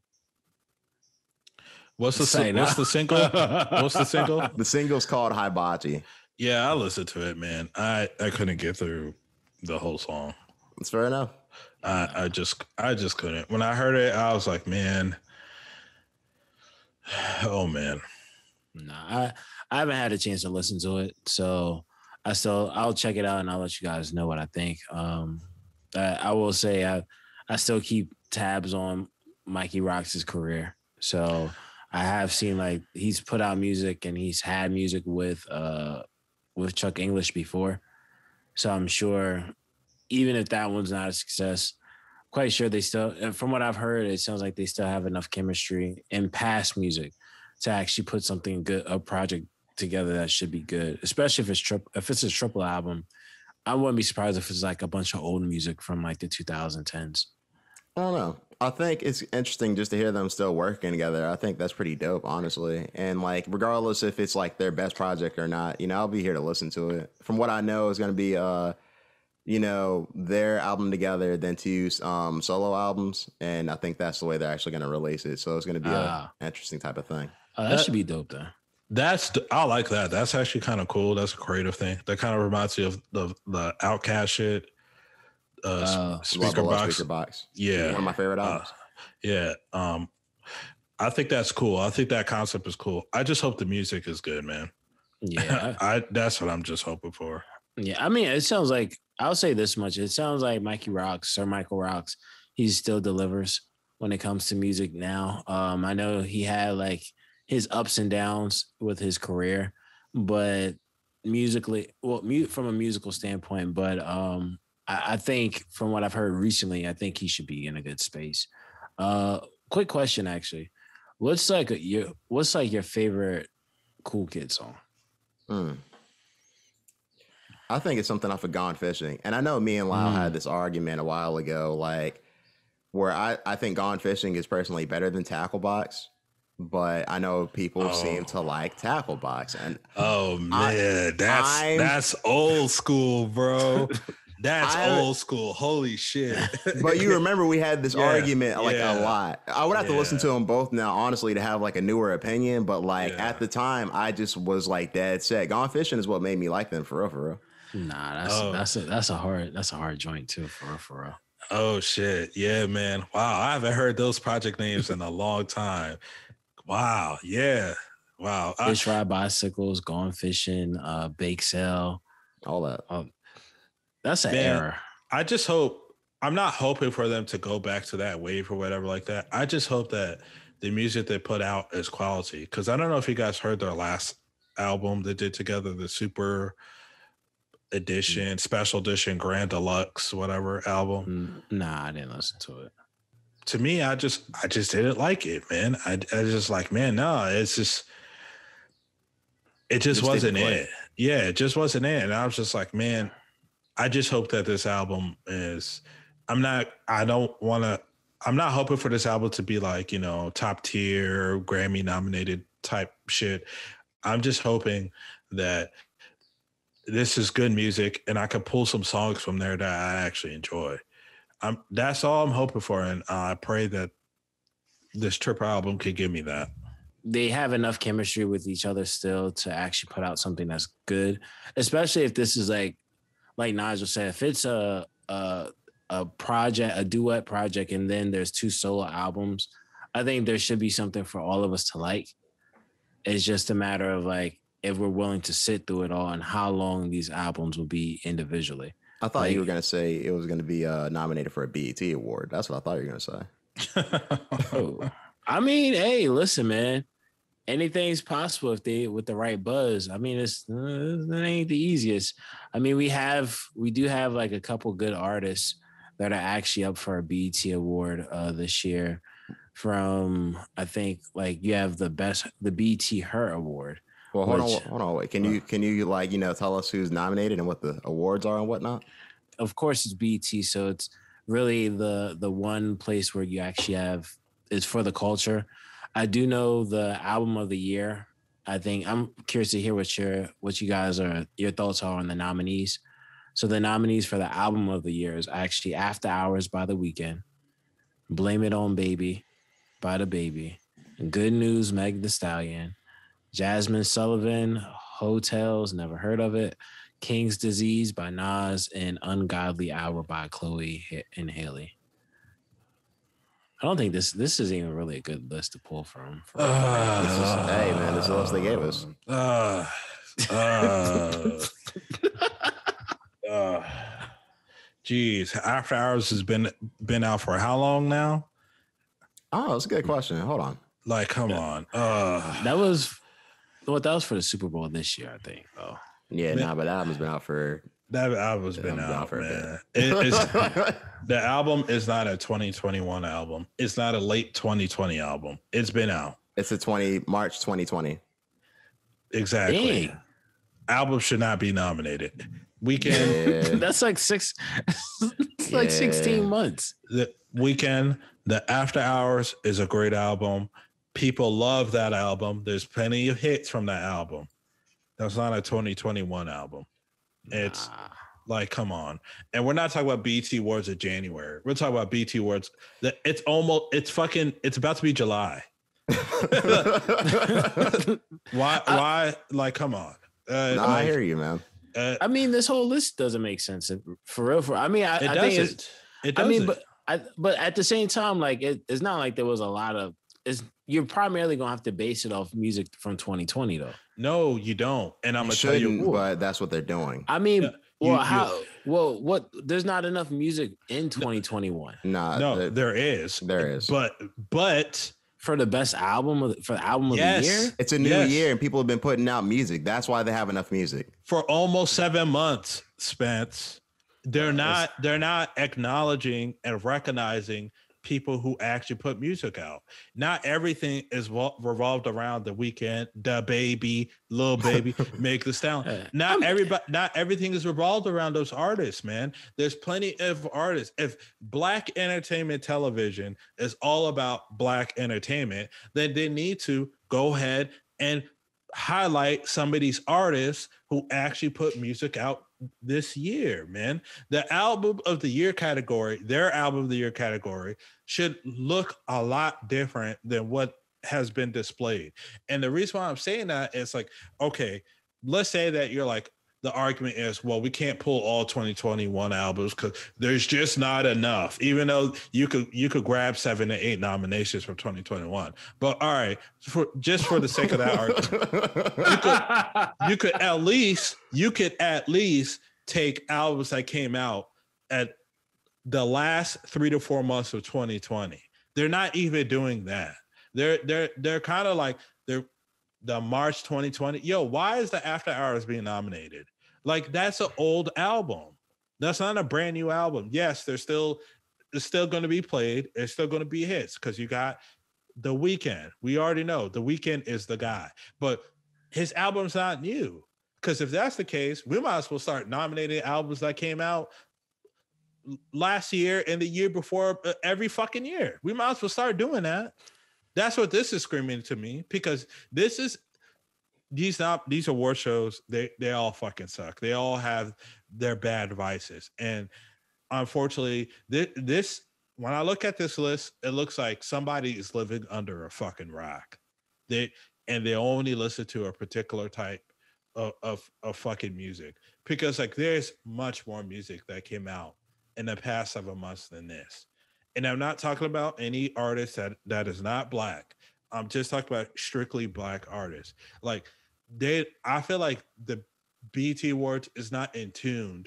What's the single? What's the single?
The single's called Hibachi.
Yeah, I listened to it, man. I couldn't get through the whole song.
That's fair enough.
I just couldn't. When I heard it, I was like, man, oh man.
Nah, I haven't had a chance to listen to it, so I'll check it out and I'll let you guys know what I think. I will say I still keep tabs on Mikey Rocks' career, so I have seen like he's put out music and he's had music with Chuck English before, so I'm sure even if that one's not a success, quite sure they still, from what I've heard, it sounds like they still have enough chemistry in past music to actually put something good, a project together that should be good, especially if it's a triple album. I wouldn't be surprised if it's like a bunch of old music from like the 2010s.
I don't know. I think it's interesting just to hear them still working together. I think that's pretty dope, honestly. And like, regardless if it's like their best project or not, I'll be here to listen to it. From what I know, it's going to be, their album together, then 2 solo albums. And I think that's the way they're actually going to release it. So it's going to be an interesting type of thing.
That should be dope, though.
I like that. That's actually kind of cool. That's a creative thing. That kind of reminds me of the Outcast shit. Speaker box. Yeah.
One of my favorite albums.
Yeah. I think that's cool. I think that concept is cool. I just hope the music is good, man.
Yeah.
That's what I'm just hoping for.
Yeah. I mean, it sounds like, I'll say this much. It sounds like Mikey Rocks, Sir Michael Rocks, he still delivers when it comes to music now. I know he had like his ups and downs with his career, but musically, from a musical standpoint, but I think from what I've heard recently, I think he should be in a good space. Quick question, actually. What's like your favorite Cool Kid song?
I think it's something off of Gone Fishing. And I know me and Lyle had this argument a while ago, like where I think Gone Fishing is personally better than Tackle Box, but I know people seem to like Tackle Box. And
that's old school, bro. That's old school. Holy shit.
But you remember we had this argument a lot. I would have to listen to them both now, honestly, to have like a newer opinion. But like at the time, I just was like dead set. Gone Fishing is what made me like them for real.
Nah, that's a hard joint too, for real.
Oh shit. Yeah, man. Wow. I haven't heard those project names in a long time. Wow. Yeah. Wow.
Fish Ride Bicycles, Gone Fishing, Bake Sale.
All that.
That's an error.
I just hope, I'm not hoping for them to go back to that wave or whatever like that. I just hope that the music they put out is quality. Because I don't know if you guys heard their last album they did together, the Super Edition, Special Edition, Grand Deluxe, whatever album.
Nah, I didn't listen to it.
To me, I just didn't like it, man. I just like, man, no, it just wasn't it. Yeah, it just wasn't it. And I was just like, man, I just hope that this album is, I'm not hoping for this album to be like, top tier, Grammy nominated type shit. I'm just hoping that this is good music and I can pull some songs from there that I actually enjoy. That's all I'm hoping for. And I pray that this triple album could give me that.
They have enough chemistry with each other still to actually put out something that's good, especially if this is like Nigel said, if it's a project, a duet project, and then there's 2 solo albums, I think there should be something for all of us to like. It's just a matter of like, if we're willing to sit through it all and how long these albums will be individually.
I thought you were going to say it was going to be nominated for a BET award. That's what I thought you were going to say.
I mean, hey, listen, man. Anything's possible with the right buzz. I mean, it ain't the easiest. I mean, we do have like a couple good artists that are actually up for a BET award this year. From, I think, like you have the BET Her Award.
Well, hold on. Wait. Can you like, tell us who's nominated and what the awards are and whatnot?
Of course, it's BET, so it's really the one place where you actually have is for the culture. I do know the album of the year I think I'm curious to hear what you guys your thoughts are on the nominees. So the nominees for the album of the year is actually After Hours by The Weeknd, Blame It On Baby by The Baby, Good News, Meg Thee Stallion, Jasmine Sullivan, Hotels, never heard of it, King's Disease by Nas, and Ungodly Hour by Chloe and Haley. I don't think this isn't even really a good list to pull from.
Hey man, this is the list they gave us.
Geez, After Hours has been out for how long now?
Oh, that's a good question. Hold on.
Like, come on.
That was for the Super Bowl this year, I think. Oh,
yeah, but that album's been out for.
That album's been out for man. The album is not a 2021 album. It's not a late 2020 album. It's been out.
It's a March 2020.
Exactly. Dang. Album should not be nominated. Weekend.
Yeah. That's like 16 months.
The Weekend. The After Hours is a great album. People love that album. There's plenty of hits from that album. That's not a 2021 album. It's like, come on. And we're not talking about BET Awards of January. We're talking about BET Awards. It's about to be July. Why? Like, come on.
I hear you, man.
I mean, this whole list doesn't make sense for real. I think
it doesn't.
But at the same time, like it's not like there was a lot of. You're primarily gonna have to base it off music from 2020, though.
No, you don't. And I'm gonna tell you,
but that's what they're doing.
I mean, what? There's not enough music in 2021.
No, there is.
There is.
But
for the best album of the year,
it's a new year, and people have been putting out music. That's why they have enough music
for almost 7 months. Spence, they're not acknowledging and recognizing people who actually put music out. Not everything is revolved around The Weeknd, Da Baby, Lil Baby, Meg Thee Stallion. Not everything is revolved around those artists, man. There's plenty of artists. If Black entertainment television is all about Black entertainment, then they need to go ahead and highlight some of these artists who actually put music out this year, man. The album of the year category, their album of the year category, should look a lot different than what has been displayed. And the reason why I'm saying that is like, okay, let's say that you're like, the argument is, well, we can't pull all 2021 albums because there's just not enough, even though you could grab 7 to 8 nominations from 2021. But all right, for the sake of that argument, you could at least take albums that came out at the last 3 to 4 months of 2020. They're not even doing that. They're kind of like the March 2020. Yo, why is the After Hours being nominated? Like, that's an old album. That's not a brand new album. Yes, it's still going to be played. It's still going to be hits because you got The Weeknd. We already know The Weeknd is the guy, but his album's not new. Because if that's the case, we might as well start nominating albums that came out last year and the year before every fucking year. We might as well start doing that. That's what this is screaming to me, because these award shows, they all fucking suck. They all have their bad vices. And unfortunately, this when I look at this list, it looks like somebody is living under a fucking rock. They only listen to a particular type of fucking music, because like there's much more music that came out in the past 7 months than this. And I'm not talking about any artist that is not Black. I'm just talking about strictly Black artists. Like I feel like the BET Awards is not in tune.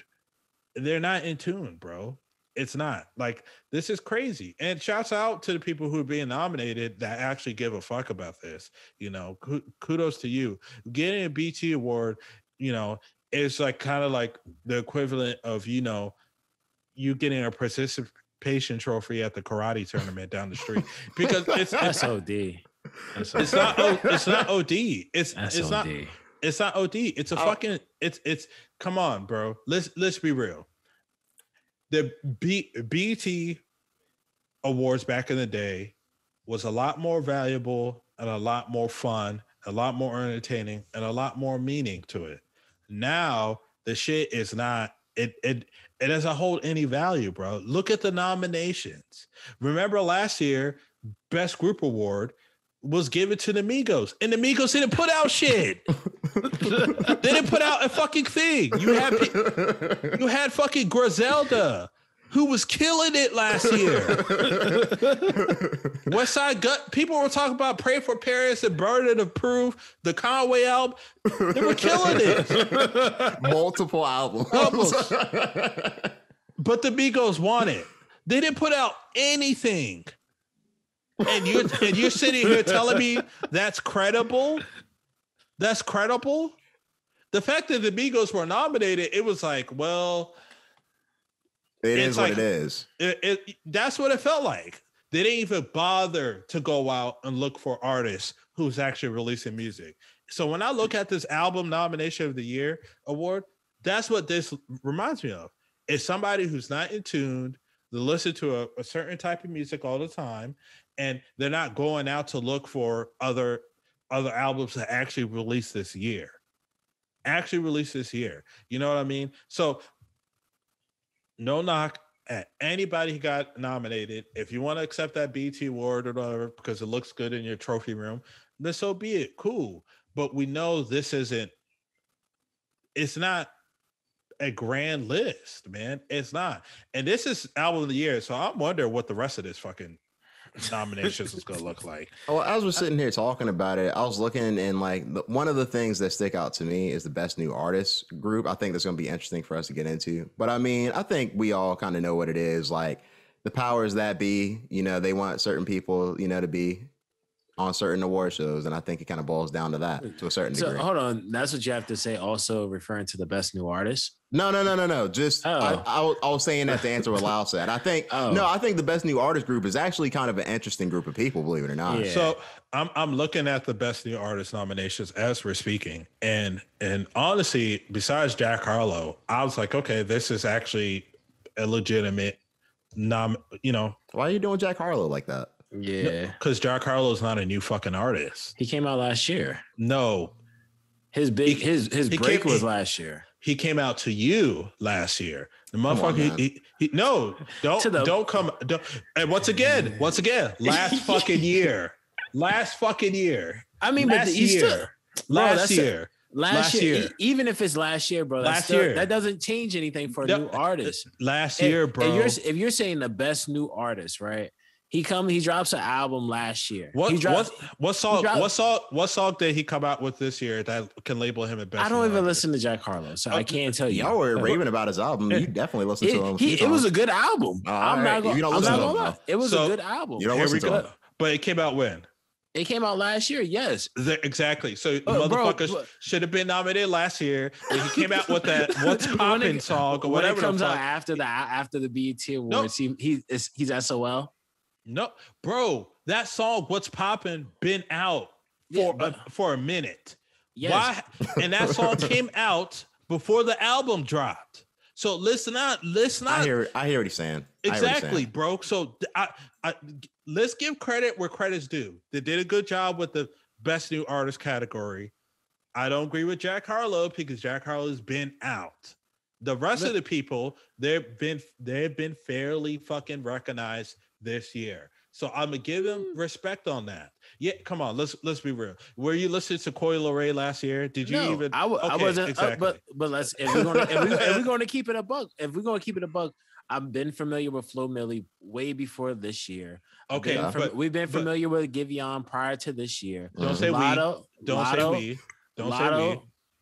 They're not in tune, bro. It's not. Like, this is crazy. And shouts out to the people who are being nominated that actually give a fuck about this. You know, kudos to you. Getting a BET Award, you know, is like kind of like the equivalent of, you know, you getting a participation trophy at the karate tournament down the street, because it's
OD.
It's not OD. It's not OD. It's a fucking it's come on, bro. Let's be real. The BET Awards back in the day was a lot more valuable and a lot more fun a lot more entertaining, and a lot more meaning to it. Now the shit is not it doesn't hold any value, bro. Look at the nominations. Remember last year, Best Group Award was given to the Migos, and the Migos didn't put out shit. They didn't put out a fucking thing. You had fucking Griselda, who was killing it last year. West Side Gut, people were talking about Pray for Paris and Burden of Proof, the Conway album. They were killing it.
Multiple albums.
But the Migos won it. They didn't put out anything. And you're sitting here telling me that's credible? That's credible? The fact that the Migos were nominated, it was like, well,
it is what it is.
That's what it felt like. They didn't even bother to go out and look for artists who's actually releasing music. So when I look at this album nomination of the year award, that's what this reminds me of. It's somebody who's not in tune, they listen to a certain type of music all the time, and they're not going out to look for other albums that actually release this year. You know what I mean? So no knock at anybody who got nominated. If you want to accept that BT award or whatever because it looks good in your trophy room, then so be it. Cool. But we know it's not a grand list, man. It's not. And this is album of the year. So I'm wondering what the rest of this fucking nominations is going to look like.
Well, as we're sitting here talking about it, I was looking and like one of the things that stick out to me is the best new artist group. I think that's going to be interesting for us to get into. But I mean, I think we all kind of know what it is. Like the powers that be, they want certain people, to be on certain award shows. And I think it kind of boils down to that to a certain degree.
So hold on. That's what you have to say. Also referring to the best new artist.
No. Just I was saying that to answer what Lau said. I think I think the best new artist group is actually kind of an interesting group of people, believe it or not.
Yeah. So I'm looking at the best new artist nominations as we're speaking, and honestly, besides Jack Harlow, I was like, okay, this is actually a legitimate Why
are you doing Jack Harlow like that?
Yeah,
because Jack Harlow is not a new fucking artist.
He came out last year.
No,
his break was last year.
He came out to you last year. The motherfucker. Don't come. And once again, last fucking year. I mean, last year. Even if it's last year, bro, that doesn't change anything for a new artist. Last year, bro.
If you're saying the best new artist, right? He drops an album last year.
What song did he come out with this year that can label him a best?
I don't even listen to Jack Harlow, so I can't tell you.
Y'all were raving about his album. You definitely listened to him.
It was a good album. I'm not gonna lie. It was a good album.
You don't listen to him.
But it came out when?
It came out last year, yes.
Exactly. So motherfuckers should have been nominated last year. And he came out with that "What's Poppin'" song or whatever.
When it comes out after the BET Awards, he's SOL.
No, bro, that song "What's Poppin'" been out for a minute. Yes. Why? And that song came out before the album dropped. So listen. I
hear what he's saying.
Exactly, bro. So let's give credit where credit's due. They did a good job with the best new artist category. I don't agree with Jack Harlow because Jack Harlow's been out. The rest of the people, they've been fairly fucking recognized this year. So I'm gonna give them respect on that. Yeah, come on, let's be real. Were you listening to Coi Leray last year? Did you even?
I wasn't. Exactly. But let's if we're going to keep it a buck. I've been familiar with Flo Milli way before this year.
Okay,
we've been familiar with Giveon prior to this year.
Don't say we.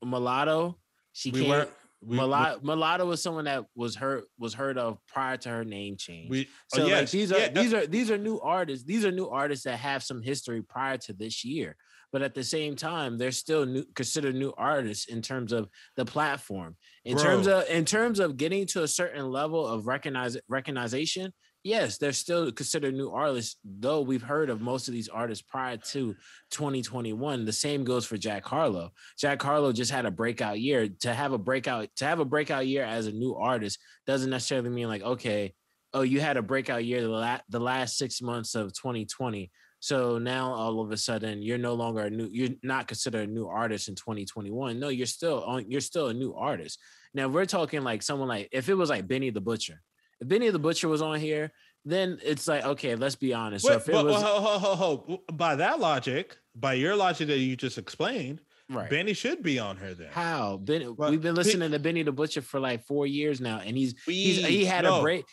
Mulatto. She can't. Mulatto was someone that was heard of prior to her name change. These are new artists. These are new artists that have some history prior to this year. But at the same time, they're still considered new artists in terms of the platform. In terms of getting to a certain level of recognition, yes, they're still considered new artists, though we've heard of most of these artists prior to 2021. The same goes for Jack Harlow. Jack Harlow just had a breakout year. To have a breakout year as a new artist doesn't necessarily mean like, okay, you had a breakout year the last 6 months of 2020. So now all of a sudden you're no longer you're not considered a new artist in 2021. No, you're still a new artist. Now we're talking like someone like, if it was like Benny the Butcher, if Benny the Butcher was on here, then it's like, okay, let's be honest. So if it was
by that logic, by your logic that you just explained,
right,
Benny should be on her then.
How? We've been listening to Benny the Butcher for like 4 years now, and he had a break.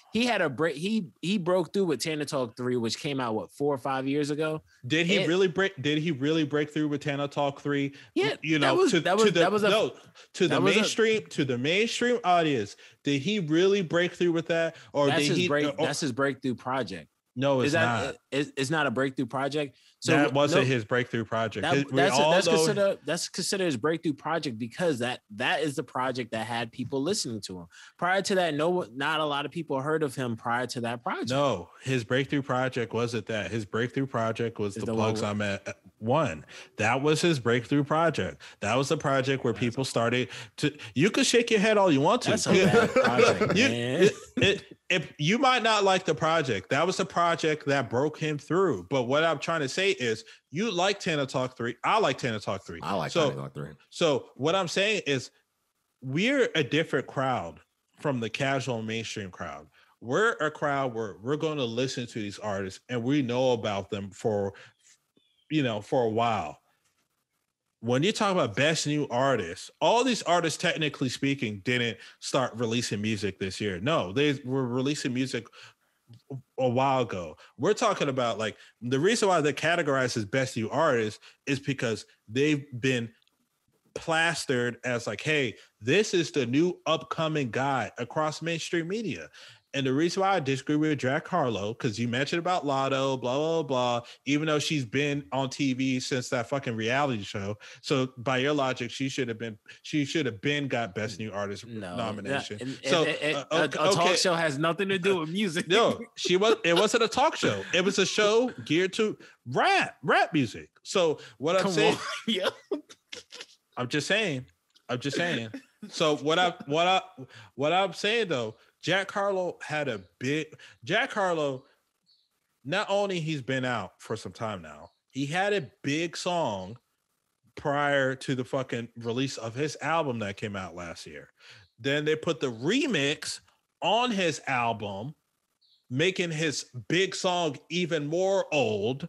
He broke through with Tana Talk 3, which came out 4 or 5 years ago.
Did he really break through with Tana Talk 3?
Yeah,
to the mainstream audience. Did he really break through with that, or that's
his breakthrough project?
No, not.
It's not a breakthrough project. So
that wasn't his breakthrough project.
That's considered his breakthrough project because that is the project that had people listening to him. Prior to that, not a lot of people heard of him prior to that project.
No, his breakthrough project wasn't that. His breakthrough project was the Plugs I'm at one. That was his breakthrough project. That was the project where people started to. You could shake your head all you want to.
That's a bad project, man.
If you might not like the project, that was the project that broke him through. But what I'm trying to say is, you like Tana Talk 3. I like Tana Talk 3.
I like Tana Talk 3.
So what I'm saying is, we're a different crowd from the casual mainstream crowd. We're a crowd where we're going to listen to these artists and we know about them for a while. When you talk about best new artists, all these artists, technically speaking, didn't start releasing music this year. No, they were releasing music a while ago. We're talking about, like, the reason why they're categorized as best new artists is because they've been plastered as like, hey, this is the new upcoming guy across mainstream media. And the reason why I disagree with Jack Harlow, because you mentioned about Lotto, blah, blah, blah, even though she's been on TV since that fucking reality show. So by your logic, she should have been got Best New Artist nomination.
A talk show has nothing to do with music.
No, it wasn't a talk show. It was a show geared to rap music. So what I'm saying, I'm just saying. So what I'm saying though, Jack Harlow, not only he's been out for some time now, he had a big song prior to the fucking release of his album that came out last year. Then they put the remix on his album, making his big song even more old,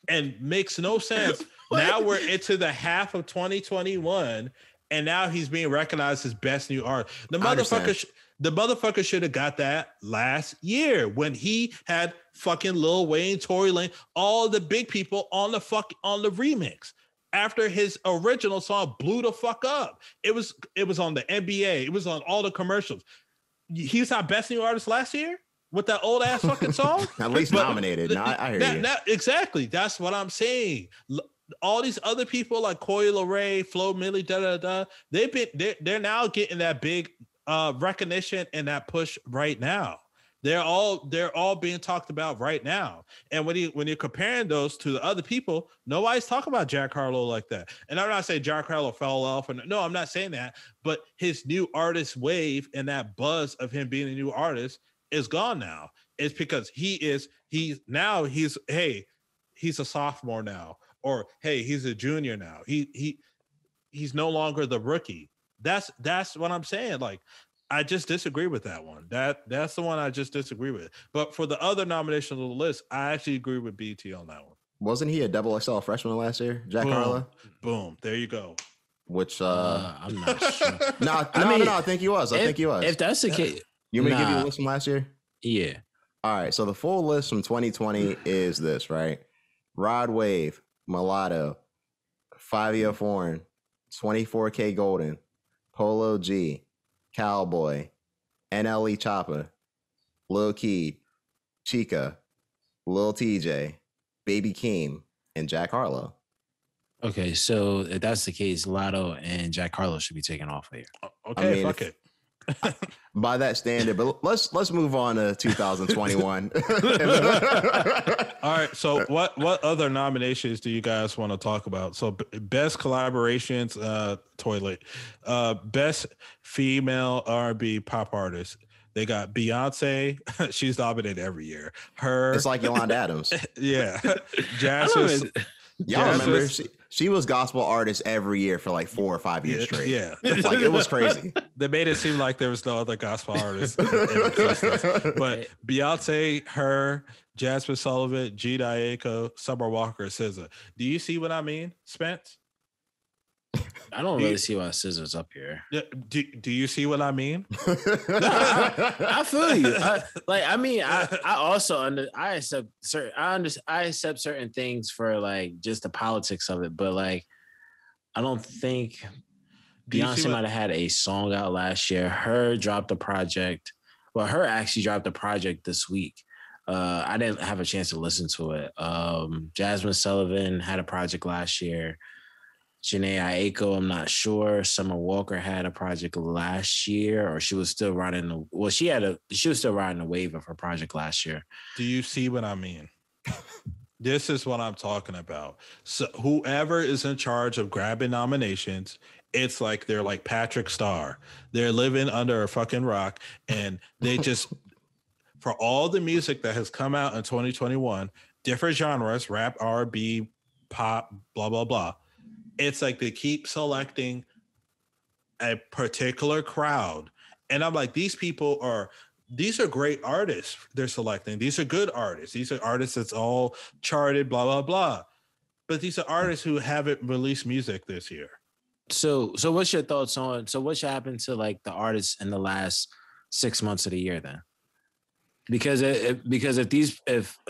and makes no sense. Now we're into the half of 2021, and now he's being recognized as best new artist. The motherfucker should have got that last year when he had fucking Lil Wayne, Tory Lanez, all the big people on the remix after his original song blew the fuck up. It was on the NBA. It was on all the commercials. He's our best new artist last year with that old ass fucking song.
At least nominated. I hear you.
Exactly. That's what I'm saying. All these other people like Coi Leray, Flo Milli, they're now getting that big recognition and that push right now. They're all being talked about right now. And when you're comparing those to the other people, nobody's talking about Jack Harlow like that. And I'm not saying Jack Harlow fell off. No, I'm not saying that. But his new artist wave and that buzz of him being a new artist is gone now. It's because he's a sophomore now. Or, hey, he's a junior now. He's no longer the rookie. That's what I'm saying. Like, I just disagree with that one. That's the one I just disagree with. But for the other nominations on the list, I actually agree with BT on that one.
Wasn't he a XXL Freshman last year, Jack Harlow?
Boom. There you go.
Which
I'm not sure.
No, I think he was.
If that's the case,
you want me to give you a list from last year?
Yeah.
All right. So the full list from 2020 is this, right? Rod Wave, Mulatto, 5-Year Foreign, 24K Golden, Polo G, Cowboy, NLE Chopper, Lil Keed, Chica, Lil TJ, Baby Keem, and Jack Harlow.
Okay, so if that's the case, Lotto and Jack Harlow should be taken off here.
Okay, fuck it.
By that standard, but let's move on to 2021.
All right. So what other nominations do you guys want to talk about? So best collaborations, Toilet, best female R&B pop artist. They got Beyonce. She's nominated every year.
It's like Yolanda Adams.
Yeah. Jasmine.
Y'all remember she was gospel artist every year for like 4 or 5 years straight.
Yeah.
Like it was crazy.
They made it seem like there was no other gospel artists in existence. But Beyonce, her, Jasmine Sullivan, G. Diaco, Summer Walker, SZA. Do you see what I mean, Spence?
I don't really see why SZA's up here.
Do you see what I mean?
I feel you. I accept certain things for like just the politics of it, but like I don't think Beyonce might have had a song out last year. Her dropped a project. Well, her actually dropped a project this week. I didn't have a chance to listen to it. Jasmine Sullivan had a project last year. Jhené Aiko, I'm not sure. Summer Walker had a project last year, or she was still riding she was still riding the wave of her project last year.
Do you see what I mean? This is what I'm talking about. So whoever is in charge of grabbing nominations, it's like they're like Patrick Starr. They're living under a fucking rock, and they just for all the music that has come out in 2021, different genres, rap, R&B, pop, blah blah blah. It's like they keep selecting a particular crowd. And I'm like, these are great artists they're selecting. These are good artists. These are artists that's all charted, blah, blah, blah. But these are artists who haven't released music this year.
So what's your thoughts on, what should happen to like the artists in the last 6 months of the year then? Because if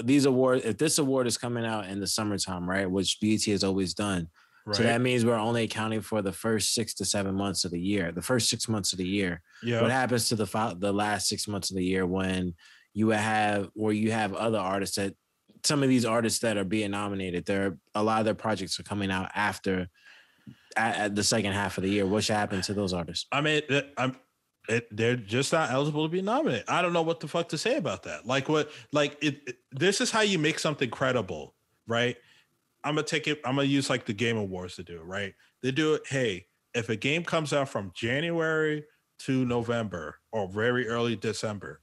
this award is coming out in the summertime, right, which BET has always done, right. So that means we're only accounting for the first 6 to 7 months of the year. The first 6 months of the year. Yep. What happens to the last 6 months of the year when you have other artists that some of these artists that are being nominated, a lot of their projects are coming out after at the second half of the year. What should happen to those artists?
I mean, they're just not eligible to be nominated. I don't know what the fuck to say about that. This is how you make something credible, right? I'm gonna use like the Game Awards to do it, right? They do it, hey, if a game comes out from January to November or very early December,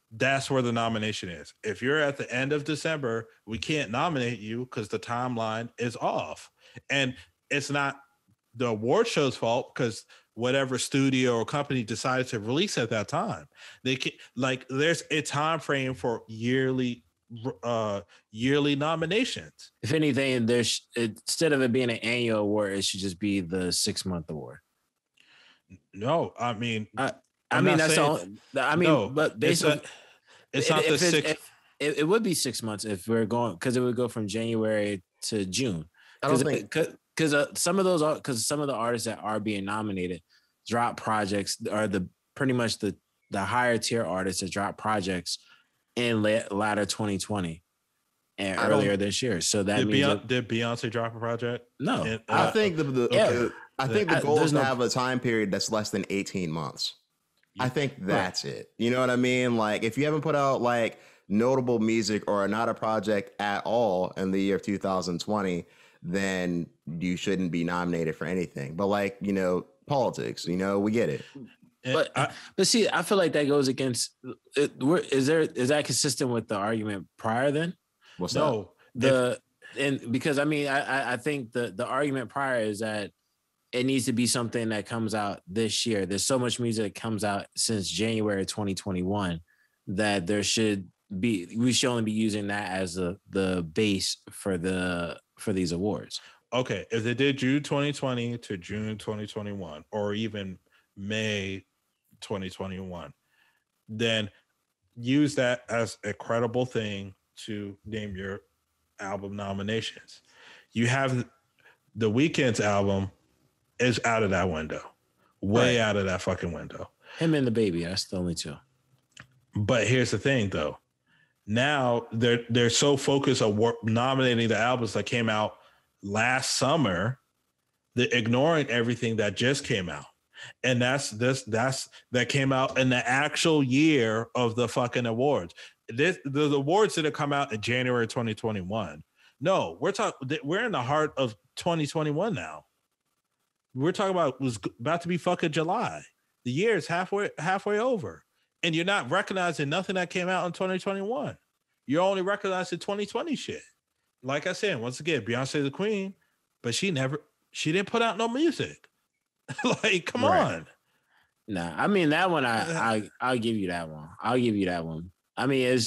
that's where the nomination is. If you're at the end of December, we can't nominate you because the timeline is off. And it's not the award show's fault because whatever studio or company decided to release at that time. They can there's a time frame for yearly nominations.
If anything, instead of it being an annual award, it should just be the 6-month award.
No, I mean,
but basically,
it's not the 6.
It would be 6 months if we're going, because it would go from January to June. Because some of the artists that are being nominated drop projects are pretty much the higher tier artists that drop projects in latter 2020 and earlier this year. So that
did Beyonce drop a project?
No.
I think the goal is to have a time period that's less than 18 months. I think that's it. You know what I mean? Like if you haven't put out like notable music or not a project at all in the year of 2020, then you shouldn't be nominated for anything. But like, politics, we get it.
But see, I feel like that goes against. Is that consistent with the argument prior? Then
what's
no
that? Because I mean, I think the argument prior is that it needs to be something that comes out this year. There's so much music that comes out since January 2021 that we should only be using that as the base for these awards.
Okay, if they did June 2020 to June 2021, or even May 2021, then use that as a credible thing to name your album nominations. You have The Weeknd's album is out of that window, way out of that fucking window.
Him and the Baby, that's the only two.
But here's the thing, though. Now they're so focused on nominating the albums that came out last summer, they're ignoring everything that just came out. And that came out in the actual year of the fucking awards. The awards didn't come out in January 2021. No, we're in the heart of 2021 now. We're talking about was about to be fucking July. The year is halfway over. and you're not recognizing nothing that came out in 2021. You're only recognizing 2020 shit. Like I said, once again, Beyonce the queen, but she didn't put out no music. Like, come on.
Nah, I mean that one. I'll give you that one. I'll give you that one. I mean,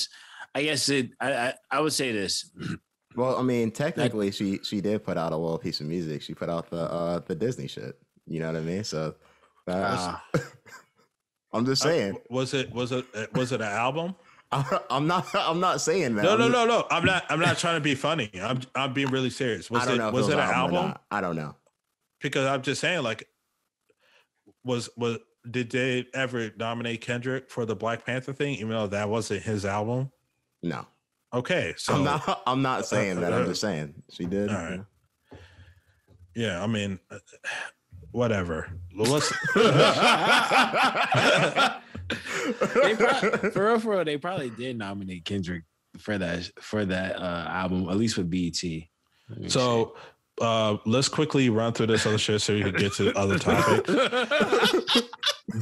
I would say this.
Well, I mean, technically, she did put out a little piece of music. She put out the Disney shit. You know what I mean? So, I'm just saying.
Was it an album?
I'm not saying that.
No. I'm not trying to be funny. I'm being really serious. Was it an album?
I don't know.
Because I'm just saying, like, did they ever nominate Kendrick for the Black Panther thing, even though that wasn't his album?
No.
Okay, so
I'm not saying that. I'm just saying she did.
All right. Yeah, I mean, whatever.
For real, they probably did nominate Kendrick for that album, at least with BET.
So let's quickly run through this other shit so we can get to other topics.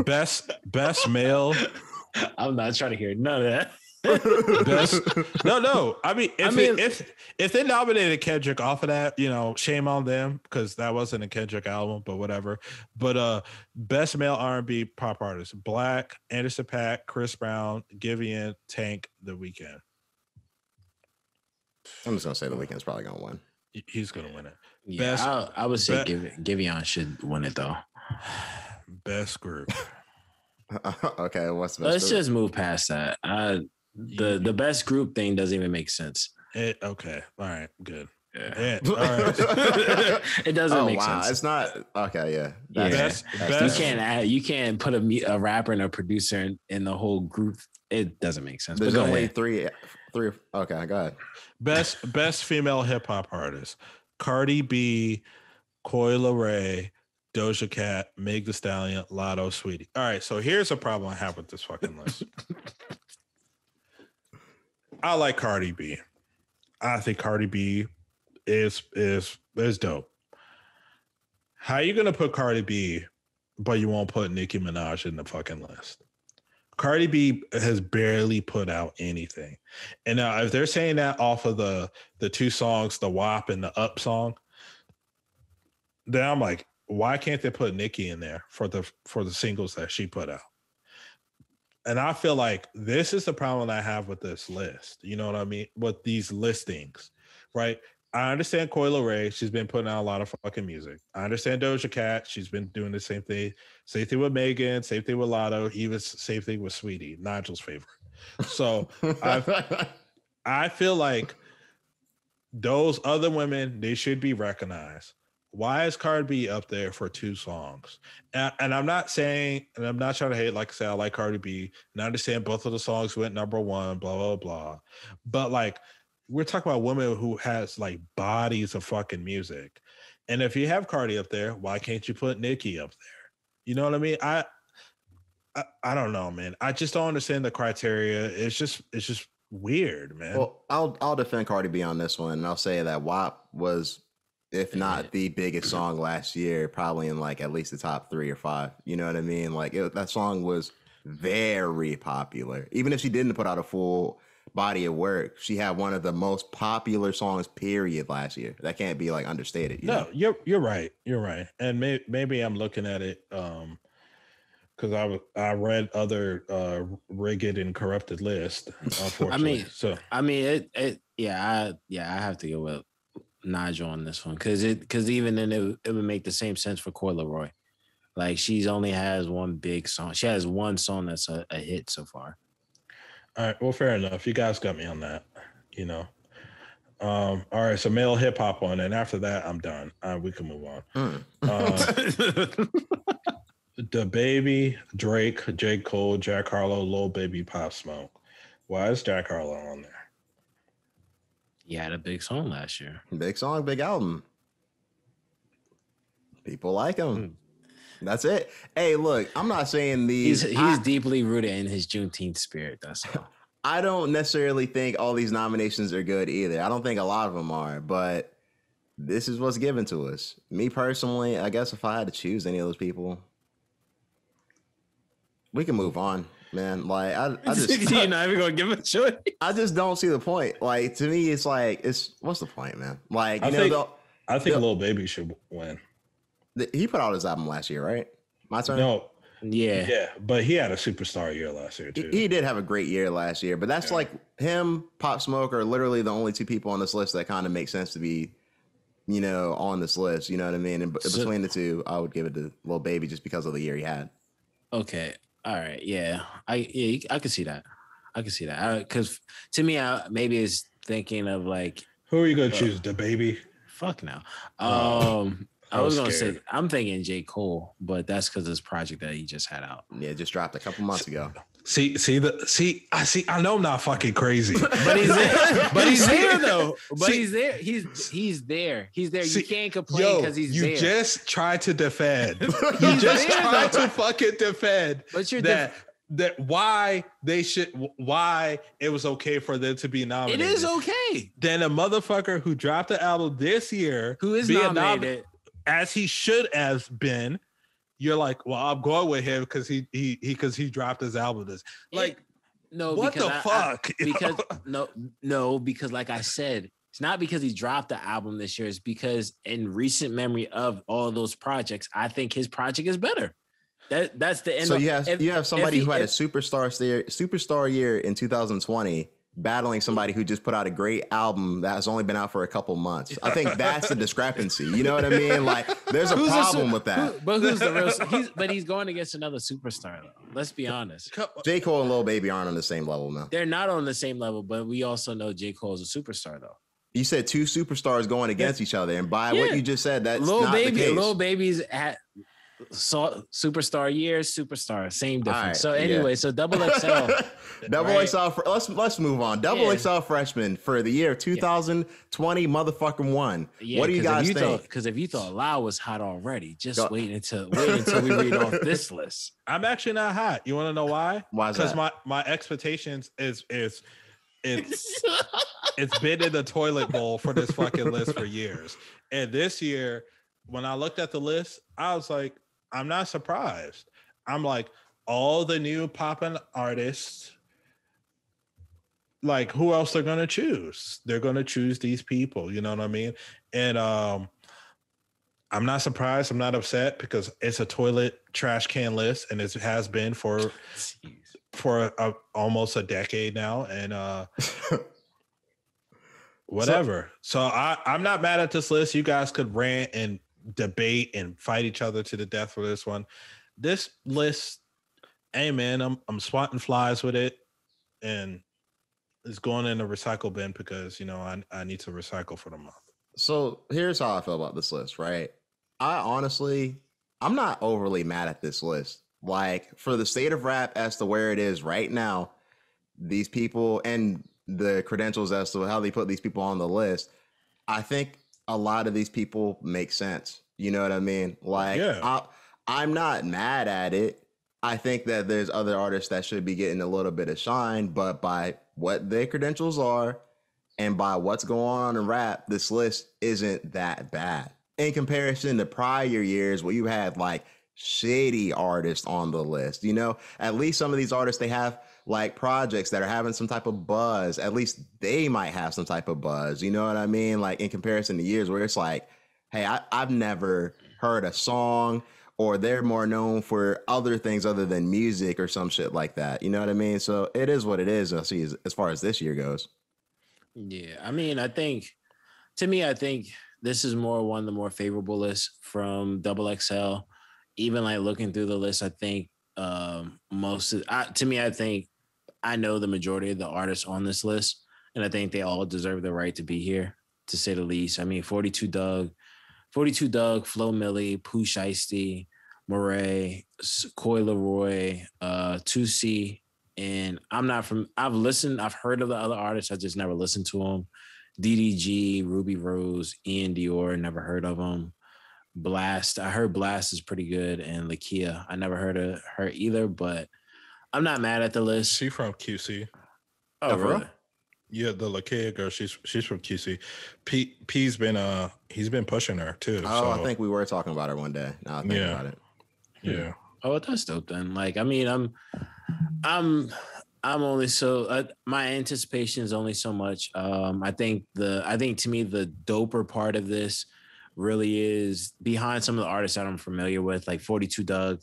Best male.
I'm not trying to hear none of that.
No. I mean, if they nominated Kendrick off of that, shame on them because that wasn't a Kendrick album, but whatever. But best male R&B pop artist: Black, Anderson .Paak, Chris Brown, Giveon, Tank, The Weeknd.
I'm just gonna say The Weeknd's probably gonna win.
He's gonna win it.
Yeah, I would say Giveon should win it though.
Best group.
Okay, what's the best
Let's
group?
just move past that. The best group thing doesn't even make sense.
Okay. All right. Good.
Yeah.
All right.
It doesn't make sense.
It's not okay. Yeah.
Best.
You can't put a rapper and a producer in the whole group. It doesn't make sense.
There's only three. Okay, go ahead.
Best female hip hop artist: Cardi B, Coi Leray, Doja Cat, Meg Thee Stallion, Lotto, Sweetie. All right. So here's a problem I have with this fucking list. I like Cardi B. I think Cardi B is dope. How are you gonna put Cardi B, but you won't put Nicki Minaj in the fucking list? Cardi B has barely put out anything. And now if they're saying that off of the two songs, the WAP and the Up song, then I'm like, why can't they put Nicki in there for the singles that she put out? And I feel like this is the problem I have with this list. You know what I mean? With these listings, right? I understand Coi Leray. She's been putting out a lot of fucking music. I understand Doja Cat. She's been doing the same thing. Same thing with Megan. Same thing with Lotto. Even same thing with Sweetie, Nigel's favorite. So I feel like those other women, they should be recognized. Why is Cardi B up there for two songs? And I'm not saying, and I'm not trying to hate, like I said, I like Cardi B, and I understand both of the songs went number one, blah, blah, blah. But like, we're talking about women who has like bodies of fucking music. And if you have Cardi up there, why can't you put Nicki up there? You know what I mean? I don't know, man. I just don't understand the criteria. It's just weird, man.
Well, I'll defend Cardi B on this one, and I'll say that WAP was, if not the biggest song last year, probably in like at least the top 3 or 5. You know what I mean? Like that song was very popular. Even if she didn't put out a full body of work, she had one of the most popular songs, period, last year. That can't be like understated. You know?
You're right. You're right. And maybe I'm looking at it because I read other rigged and corrupted list. Unfortunately,
I have to go with Nigel on this one because even then it would make the same sense for Coi Leray. Like she's only has one big song. She has one song that's a hit so far.
All right, well, fair enough. You guys got me on that. All right, so male hip hop one, and after that, I'm done. We can move on. The Baby, Drake, J. Cole, Jack Harlow, Lil Baby, Pop Smoke. Why is Jack Harlow on there?
He had a big song last year.
Big song, big album. People like him. That's it. Hey, look, I'm not saying these.
He's deeply rooted in his Juneteenth spirit. That's all.
I don't necessarily think all these nominations are good either. I don't think a lot of them are, but this is what's given to us. Me personally, I guess if I had to choose any of those people, we can move on. man. Like I just
you're not even gonna give it a choice.
I just don't see the point. Like to me, it's like what's the point, man? Like
I think Lil Baby should win.
He put out his album last year, right? My turn.
No.
Yeah,
but he had a superstar year last year too.
He did have a great year last year, but that's like him, Pop Smoke are literally the only two people on this list that kind of make sense to be, on this list. You know what I mean? And between the two, I would give it to Lil Baby just because of the year he had.
Okay, all right, yeah, I can see that. I can see that because to me, maybe it's thinking of like,
who are you gonna choose, the Baby?
Fuck now. I was gonna say I'm thinking J. Cole, but that's because of this project that he just had out.
Yeah, just dropped a couple months ago.
I know I'm not fucking crazy,
but he's there. But he's there though. But he's there. He's there. He's there. You can't complain because he's there.
You just tried to defend. You just tried to fucking defend.
But you're
that why it was okay for them to be nominated.
It is okay.
Then a motherfucker who dropped the album this year,
who is nominated
as he should have been, you're like, well, I'm going with him because he dropped his album this. Like, what the fuck?
Because like I said, it's not because he dropped the album this year. It's because in recent memory of all those projects, I think his project is better. That's the end.
So you have somebody who had a superstar year in 2020 battling somebody who just put out a great album that has only been out for a couple months. I think that's the discrepancy. You know what I mean? Like, there's a problem with that.
But who's the real? He's going against another superstar, though. Let's be honest.
J. Cole and Lil Baby aren't on the same level, man.
They're not on the same level, but we also know J. Cole is a superstar, though.
You said two superstars going against each other, and by what you just said, that's not the case.
Lil Baby's at superstar year, superstar, same difference. Right, so anyway, so XXL,
XXL. Let's move on. XXL Freshman for the year 2020 motherfucking one. Yeah, what do you guys think?
Because if you thought Lau was hot already, just wait until we read off this list.
I'm actually not hot. You want to know why?
Why is that?
Because my expectations is it's been in the toilet bowl for this fucking list for years. And this year, when I looked at the list, I was like, I'm not surprised. I'm like, all the new poppin' artists, like, who else they're going to choose? They're going to choose these people. You know what I mean? And I'm not surprised. I'm not upset because it's a toilet trash can list, and it has been for almost a decade now. And whatever. So I'm not mad at this list. You guys could rant and debate and fight each other to the death for this one. This list, hey man, I'm swatting flies with it, and it's going in the recycle bin because I need to recycle for the month.
So here's how I feel about this list, right? I'm not overly mad at this list. Like, for the state of rap as to where it is right now, these people and the credentials as to how they put these people on the list, I think a lot of these people make sense. You know what I mean? Like, I'm not mad at it. I think that there's other artists that should be getting a little bit of shine, but by what their credentials are and by what's going on in rap, this list isn't that bad. In comparison to prior years where you had like shady artists on the list, at least some of these artists, they have like projects that are having some type of buzz. At least they might have some type of buzz. You know what I mean? Like, in comparison to years where it's like, hey, I've never heard a song, or they're more known for other things other than music or some shit like that. You know what I mean? So it is what it is. I see as far as this year goes.
Yeah. I mean, I think this is one of the more favorable lists from XXL. Even like looking through the list, I think I think I know the majority of the artists on this list, and I think they all deserve the right to be here, to say the least. I mean, 42 Doug, Flo Milli, Pooh Shiesty, Murray, Coy Leroy, 2C, and I've heard of the other artists, I just never listened to them. DDG, Ruby Rose, Ian Dior, never heard of them. Blast, I heard Blast is pretty good, and Lakia, I never heard of her either, but I'm not mad at the list.
She from QC.
Oh, really?
Yeah, the Lakia girl, she's from QC. P's been he's been pushing her too.
Oh,
so.
I think we were talking about her one day. Now I think about it.
Yeah.
Oh, that's dope then. Like, I mean, I'm only my anticipation is only so much. I think to me the doper part of this really is behind some of the artists that I'm familiar with, like 42 Doug.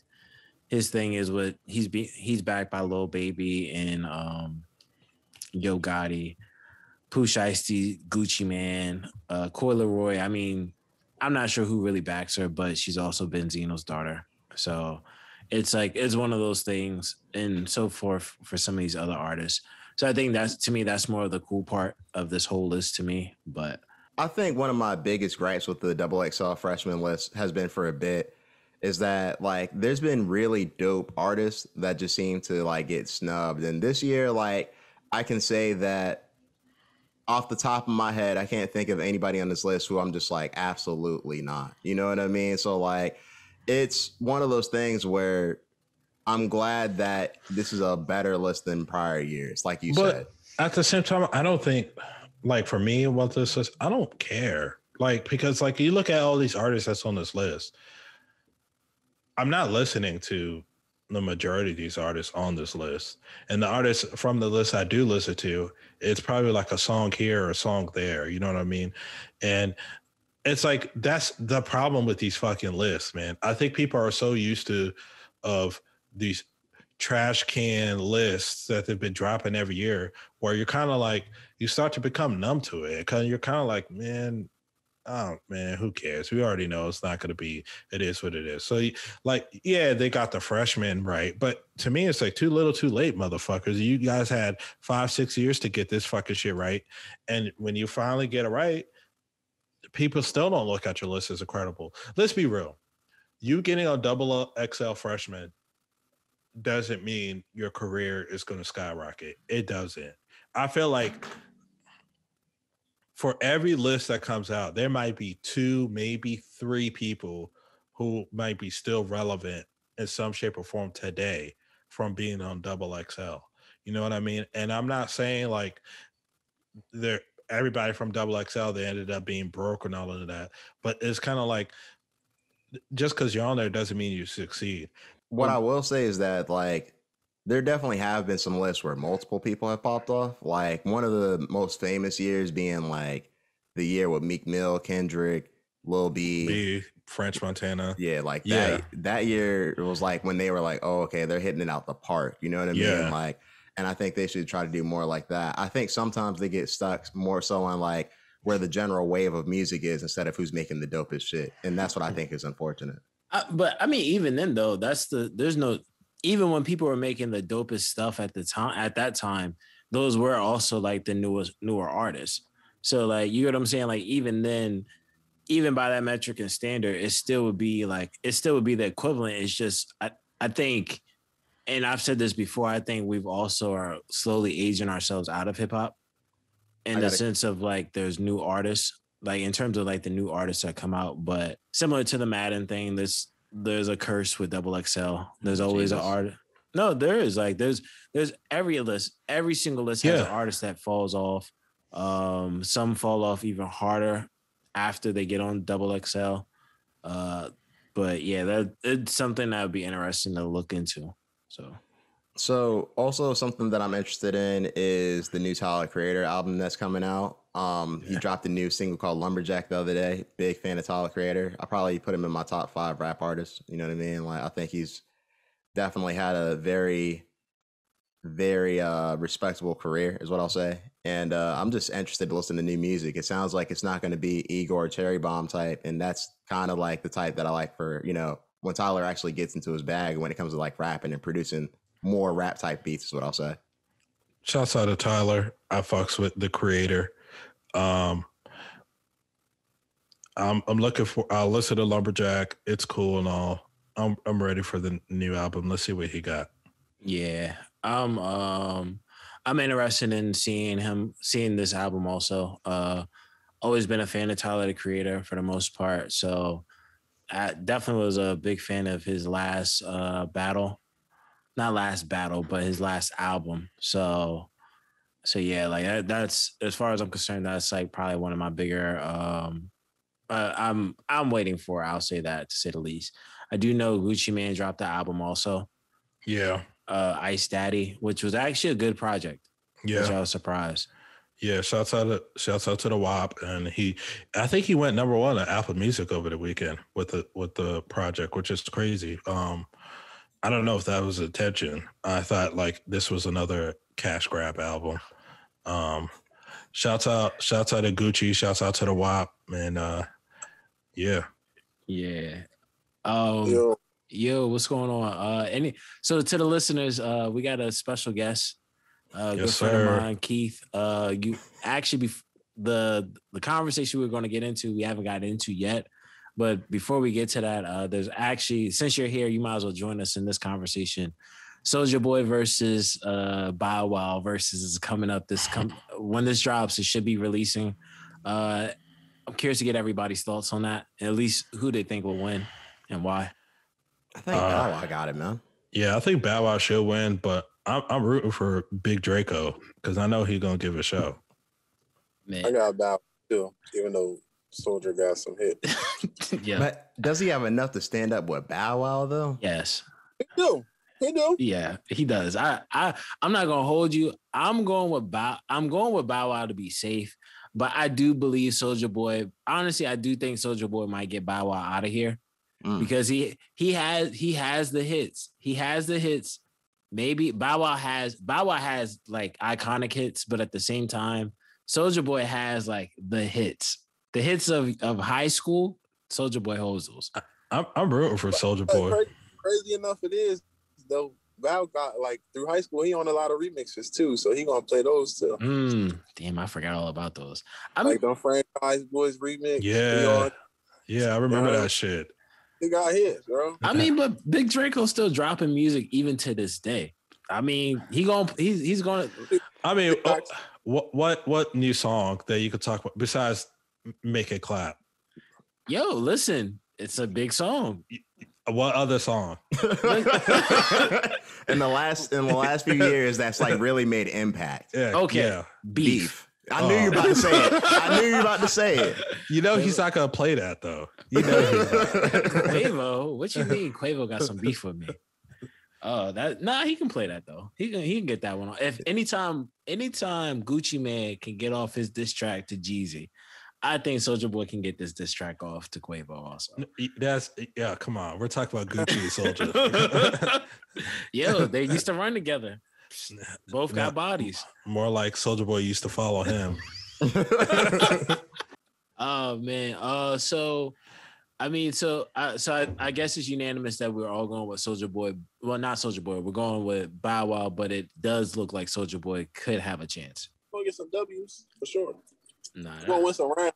His thing is what he's backed by Lil Baby and Yo Gotti, Pooh Shiesty, Gucci Man, Coi Leroy. I mean, I'm not sure who really backs her, but she's also Benzino's daughter. So it's one of those things and so forth for some of these other artists. So I think that's more of the cool part of this whole list to me. But
I think one of my biggest gripes with the XXL Freshman list has been for a bit is that like there's been really dope artists that just seem to like get snubbed. And this year, like I can say that off the top of my head, I can't think of anybody on this list who I'm just like, absolutely not. You know what I mean? So like, it's one of those things where I'm glad that this is a better list than prior years, like you said.
At the same time, I don't think, like for me, what this is, I don't care. Like, because like you look at all these artists that's on this list, I'm not listening to the majority of these artists on this list. And the artists from the list I do listen to, it's probably like a song here or a song there. You know what I mean? And it's like, that's the problem with these fucking lists, man. I think people are so used to of these trash can lists that they've been dropping every year where you're kind of like, you start to become numb to it. Cause you're kind of like, man, oh man, who cares? We already know it's not going to be, it is what it is. So like, yeah, they got the freshmen right. But to me, it's like too little too late, motherfuckers. You guys had 5-6 years to get this fucking shit right. And when you finally get it right, people still don't look at your list as incredible. Let's be real. You getting a XXL freshman doesn't mean your career is going to skyrocket. It doesn't. I feel like for every list that comes out, there might be 2, maybe 3 people who might be still relevant in some shape or form today from being on XXL. You know what I mean? And I'm not saying like everybody from XXL, they ended up being broke and all of that, but it's kind of like just because you're on there doesn't mean you succeed.
What I will say is that like there definitely have been some lists where multiple people have popped off. Like one of the most famous years being like the year with Meek Mill, Kendrick, Lil B,
French Montana.
Yeah, like that year it was like when they were like, oh, okay, they're hitting it out the park. You know what I mean? Like, and I think they should try to do more like that. I think sometimes they get stuck more so on like where the general wave of music is instead of who's making the dopest shit. And that's what I think is unfortunate.
But I mean, even then though, even when people were making the dopest stuff at that time, those were also like the newer artists. So like, you know what I'm saying? Like even then, even by that metric and standard, it still would be the equivalent. It's just, I think, and I've said this before, I think we've also are slowly aging ourselves out of hip hop in the sense of like, there's new artists, like in terms of like the new artists that come out, but similar to the Madden thing, there's a curse with XXL. There's always an artist. No, there is like, there's every single list has an artist that falls off. Some fall off even harder after they get on XXL. But yeah, it's something that would be interesting to look into. So
also something that I'm interested in is the new Tyler Creator album that's coming out. He dropped a new single called Lumberjack the other day. Big fan of Tyler Creator. I probably put him in my top 5 rap artists. You know what I mean? Like I think he's definitely had a very, very respectable career is what I'll say. And I'm just interested to listen to new music. It sounds like it's not going to be Igor Cherry Bomb type. And that's kind of like the type that I like for, you know, when Tyler actually gets into his bag when it comes to like rapping and producing more rap type beats is what I'll say.
Shouts out to Tyler. I fucks with the Creator. I'm looking for, I'll listen to Lumberjack. It's cool and all. I'm ready for the new album. Let's see what he got.
Yeah. I'm interested in seeing this album also. Always been a fan of Tyler the Creator for the most part. So I definitely was a big fan of his last battle. Not last battle, but his last album. So yeah, like that's, as far as I'm concerned, that's like probably one of my bigger I'm waiting for, I'll say that, to say the least. I do know Gucci Mane dropped the album also.
Yeah.
Ice Daddy, which was actually a good project.
Yeah,
which I was surprised.
Yeah, shouts out to the WAP, and I think he went number 1 on Apple Music over the weekend with the project, which is crazy. I don't know if that was intention. I thought like this was another cash grab album. Shouts out to Gucci, shouts out to the WAP, and yeah.
Yo, what's going on? So to the listeners, we got a special guest. Good friend of mine, Keef. You actually the conversation we're going to get into, we haven't gotten into yet. But before we get to that, there's actually, since you're here, you might as well join us in this conversation. Soulja Boy versus Bow Wow versus is coming up. When this drops, it should be releasing. I'm curious to get everybody's thoughts on that. At least who they think will win and why.
I think Bow Wow got it, man.
Yeah, I think Bow Wow should win, but I'm rooting for Big Draco because I know he's gonna give a show.
Man. I got Bow too, even though Soulja got some hits.
Yeah, but does he have enough to stand up with Bow Wow though?
Yes,
he do.
Yeah, he does. I'm not gonna hold you. I'm going with Bow Wow to be safe, but I do believe Soulja Boy. Honestly, I do think Soulja Boy might get Bow Wow out of here because he has the hits. He has the hits. Maybe Bow Wow has like iconic hits, but at the same time, Soulja Boy has like the hits of high school. Soulja Boy holds those.
I'm rooting for Soulja Boy.
Crazy enough it is though. Bow got like through high school, he on a lot of remixes too, so he gonna play those too.
Damn, I forgot all about those.
Like the Franchise Boys remix.
Yeah, I remember that shit.
He got hits, bro.
I mean, but Big Draco's still dropping music even to this day. I mean, he's gonna.
I mean, what new song that you could talk about besides Make It Clap?
Yo, listen, it's a big song.
What other song?
in the last few years, that's like really made impact.
Yeah.
Okay.
Yeah.
Beef.
I knew you were about to say it.
You know he's not gonna play that though. You know he's not.
Quavo, what you mean? Quavo got some beef with me. Oh, he can play that though. He can get that one on. If anytime Gucci Mane can get off his diss track to Jeezy, I think Soulja Boy can get this diss track off to Quavo also.
Come on. We're talking about Gucci and Soulja.
Yo, they used to run together. Both got bodies.
More like Soulja Boy used to follow him.
Oh man. So I guess it's unanimous that we're all going with Soulja Boy. Well, not Soulja Boy. We're going with Bow Wow, but it does look like Soulja Boy could have a chance.
We'll get some W's for sure.
Nah.
We'll win some rounds.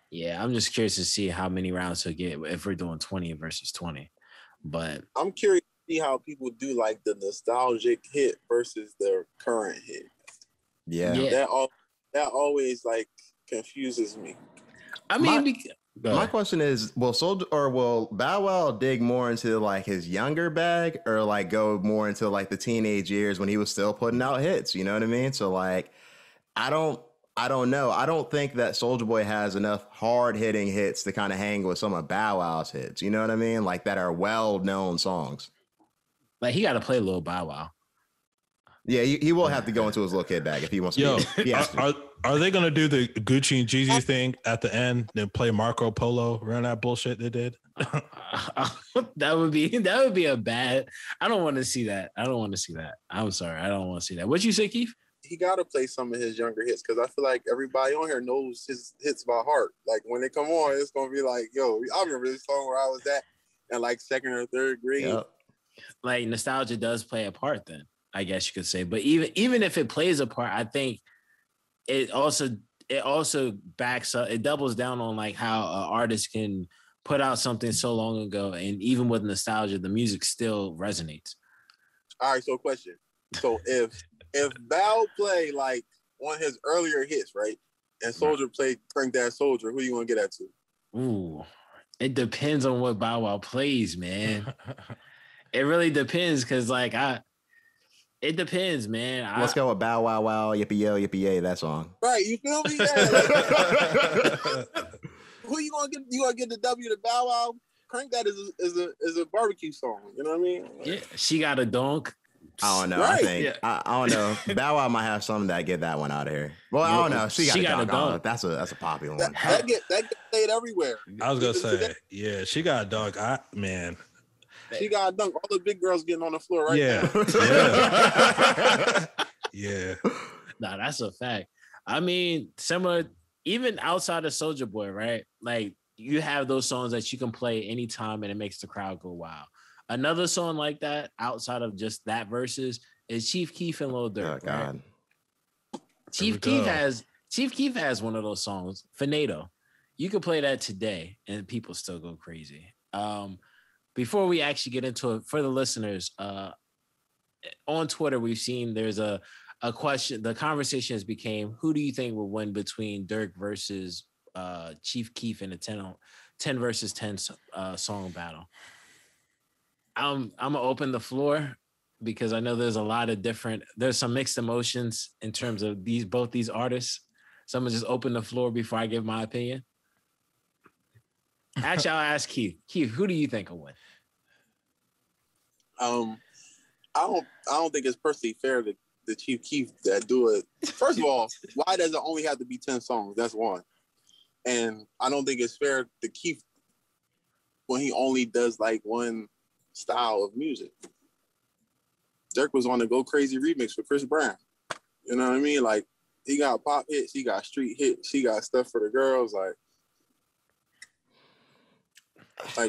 Yeah, I'm just curious to see how many rounds he'll get if we're doing 20 versus 20. But
I'm curious to see how people do like the nostalgic hit versus their current hit.
Yeah.
That always like confuses me.
I mean,
my question is, will Bow Wow dig more into like his younger bag or like go more into like the teenage years when he was still putting out hits? You know what I mean? So like, I don't know. I don't think that Soulja Boy has enough hard hitting hits to kind of hang with some of Bow Wow's hits. You know what I mean? Like that are well known songs.
Like he got to play Lil Bow Wow.
Yeah, he will have to go into his little kid bag if he wants to.
Are they gonna do the Gucci and Jeezy thing at the end? Then play Marco Polo around that bullshit they did?
That would be a bad. I don't want to see that. I'm sorry, I don't want to see that. What you say, Keef?
He got to play some of his younger hits because I feel like everybody on here knows his hits by heart. Like when they come on, it's gonna be like, yo, I remember this song where I was at in like second or third grade.
Yep.
Like nostalgia does play a part then, I guess you could say. But even if it plays a part, I think it also backs up. It doubles down on like how an artist can put out something so long ago, and even with nostalgia, the music still resonates.
All right, so question. So if Bow play like one of his earlier hits, right, and Soulja play Crank That Soldier, who you gonna get at to?
Ooh, it depends on what Bow Wow plays, man. It really depends because like it depends, man.
Let's go with Bow Wow Wow, Yippee Yo, Yippee Yay, that song.
Right, you feel me? Yeah, like, who you gonna get? You gonna get the W to Bow Wow? Crank That is a barbecue song. You know what I mean?
Yeah, she got a donk.
I don't know.
Right.
I think I don't know. Bow Wow might have something that get that one out of here. Well, I don't know. She got a dunk. That's a popular one.
That get played everywhere.
I was gonna say, yeah, she got a dunk. Man,
she got a dunk. All the big girls getting on the floor right now.
Yeah. Yeah.
Nah, that's a fact. I mean, similar, even outside of Soulja Boy, right? Like, you have those songs that you can play anytime and it makes the crowd go wild. Another song like that, outside of just that verses, is Chief Keef and Lil Durk.
Oh God.
Right? Chief Keef has one of those songs, Finado. You could play that today and people still go crazy. Before we actually get into it, for the listeners, on Twitter, we've seen there's a question. The conversation has became, who do you think will win between Durk versus Chief Keef in a 10 versus 10 song battle? I'm gonna open the floor because I know there's some mixed emotions in terms of both these artists. So I'm gonna just open the floor before I give my opinion. Actually, I'll ask Keith. Keith, who do you think will win?
I don't think it's personally fair to the Chief Keef that do it. First of all, why does it only have to be 10 songs? That's one. And I don't think it's fair to Keef when he only does like one style of music. Durk was on the Go Crazy remix with Chris Brown. You know what I mean? Like, he got pop hits, he got street hits, he got stuff for the girls. Like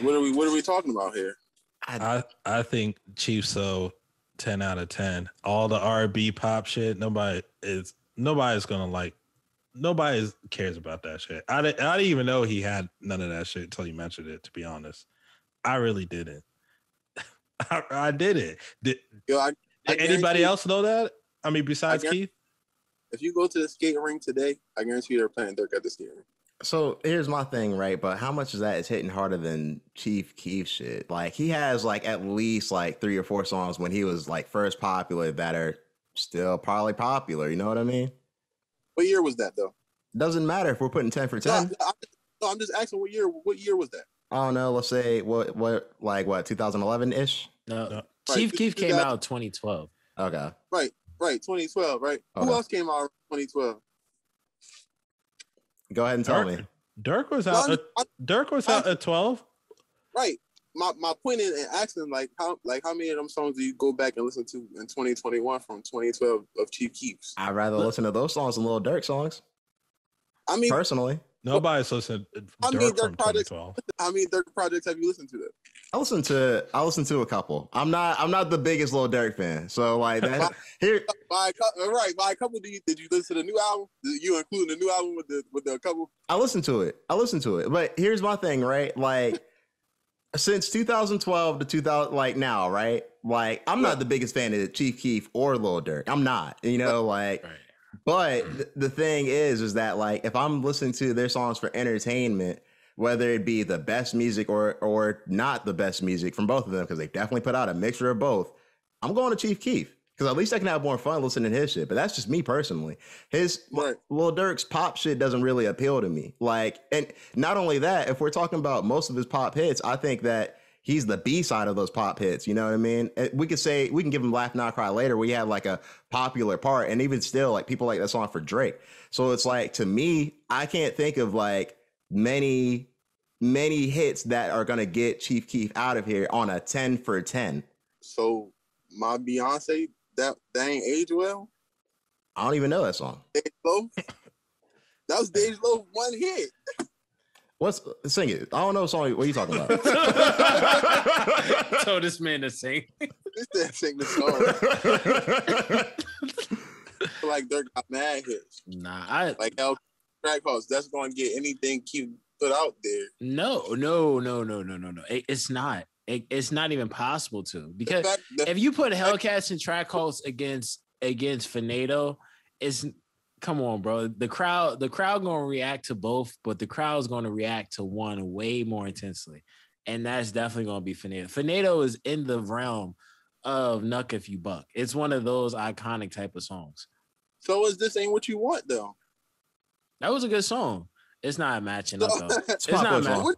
what are we talking about here?
I think Chief So 10 out of 10. All the R&B pop shit, nobody cares about that shit. I didn't even know he had none of that shit until you mentioned it, to be honest. I really didn't. I didn't. Did anybody else know that? I mean, besides Keith?
If you go to the skate ring today, I guarantee you they're playing Durk at the skate ring.
So here's my thing, right? But how much of that is hitting harder than Chief Keef shit? Like, he has like at least like 3 or 4 songs when he was like first popular that are still probably popular. You know what I mean?
What year was that though?
Doesn't matter if we're putting 10 for 10.
No, I'm just asking what year was that?
I don't know. Let's say what 2011 ish.
No. Chief Keef came out in 2012.
Okay.
Right. 2012. Right.
Okay.
Who else came out in 2012?
Go ahead and tell me.
Durk was out. Durk was out at 12.
Right. My point in asking how many of them songs do you go back and listen to in 2021 from 2012 of Chief Keef's?
I'd rather listen to those songs than Lil Durk songs.
I mean,
personally,
nobody's listened to Durk from 2012.
How many Durk projects have you listened to?
I listened to a couple. I'm not the biggest Lil Durk fan, so like that. Here,
by a couple. Did you listen to the new album? Did you include the new album with the couple?
I listened to it, but here's my thing, right? Like, since 2012 to 2000, like now, right? Like, I'm not the biggest fan of Chief Keef or Lil Durk. I'm not, like. Right. But the thing is that like, if I'm listening to their songs for entertainment, whether it be the best music or not the best music from both of them, because they definitely put out a mixture of both, I'm going to Chief Keef because at least I can have more fun listening to his shit. But that's just me personally. Lil Durk's pop shit doesn't really appeal to me. Like, and not only that, if we're talking about most of his pop hits, I think that he's the B side of those pop hits. You know what I mean? We can give him Laugh Not Cry Later, where he had like a popular part, and even still, like, people like that song for Drake. So it's like, to me, I can't think of like many hits that are gonna get Chief Keef out of here on a 10 for 10.
So my Beyonce, that ain't age well.
I don't even know that song.
Dej Loaf? That was Dej Loaf one hit.
Sing it? I don't know the song. What are you talking about?
Told this man to sing.
This man sing the song. Like Durk got mad hits.
Nah,
like El Track House. That's going to get anything Keef put out there.
No. It's not. It's not even possible to, because if you put Hellcats and Track House against Finado, come on, bro. The crowd gonna react to both, but the crowd's gonna react to one way more intensely, and that's definitely gonna be Finado. Finado is in the realm of Knuck If You Buck. It's one of those iconic type of songs.
So is This Ain't What You Want though?
That was a good song. It's not matching up though.
It's not matching.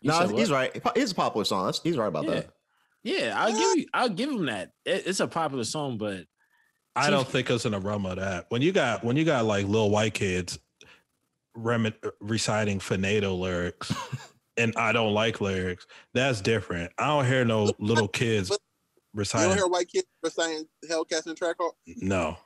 No, he's right. It's a popular song. He's right about that.
Yeah, I'll give him that. It's a popular song, but
I don't think it's an aroma of that. When you got like little white kids reciting Finado lyrics and I don't like lyrics, that's different. I don't hear no little kids reciting.
You don't hear white kids reciting Hellcats and Track Hawk?
No,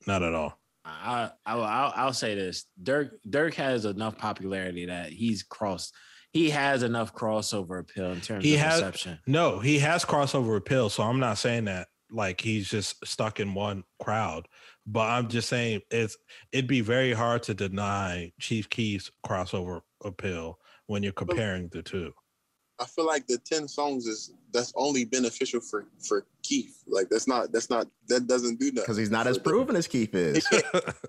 not at all.
I'll say this: Durk has enough popularity that he has enough crossover appeal in terms of perception.
No, he has crossover appeal. So I'm not saying that like he's just stuck in one crowd, but I'm just saying it'd be very hard to deny Chief Keef's crossover appeal when you're comparing the two.
I feel like the 10 songs that's only beneficial for Keef. Like that doesn't do that
because he's not as proven as Keef is.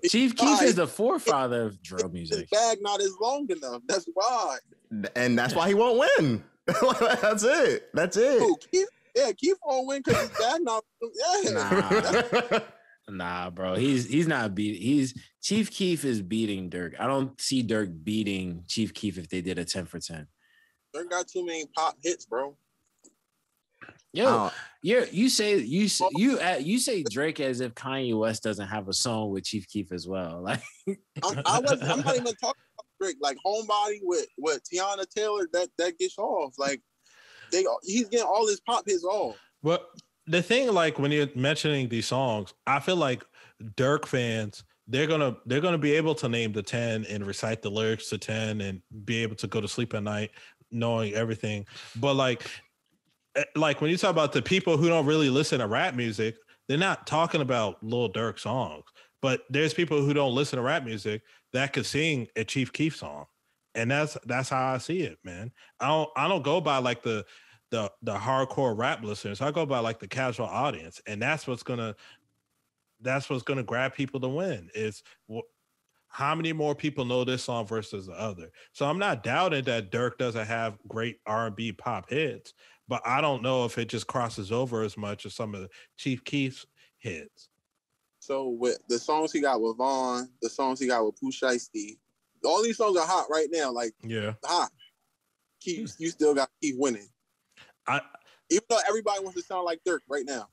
Chief Keef is the forefather of drill music.
His bag not as long enough. That's why.
And that's why he won't win. That's it.
Ooh, Keef, Keef won't win because his bag not. Yeah.
Nah, bro. He's not beating. Chief Keef is beating Durk. I don't see Durk beating Chief Keef if they did a 10 for 10.
Durk got too many pop hits, bro.
Yo, you say Drake as if Kanye West doesn't have a song with Chief Keef as well. Like
I'm not even talking about Drake. Like Homebody with Tiana Taylor, that gets off. Like he's getting all his pop hits off.
Well, the thing, like when you're mentioning these songs, I feel like Durk fans, they're gonna be able to name the 10 and recite the lyrics to 10 and be able to go to sleep at night knowing everything. But like when you talk about the people who don't really listen to rap music, they're not talking about Lil Durk songs. But there's people who don't listen to rap music that could sing a Chief Keef song, and that's how I see it, man. I don't go by like the hardcore rap listeners. I go by like the casual audience, and that's what's gonna grab people to win. Is how many more people know this song versus the other. So I'm not doubting that Durk doesn't have great R&B pop hits, but I don't know if it just crosses over as much as some of the Chief Keef's hits.
So with the songs he got with Vaughn, the songs he got with Pooh Shiesty, all these songs are hot right now. Like hot. Keef, you still got Keef winning. Even though everybody wants to sound like Durk right now.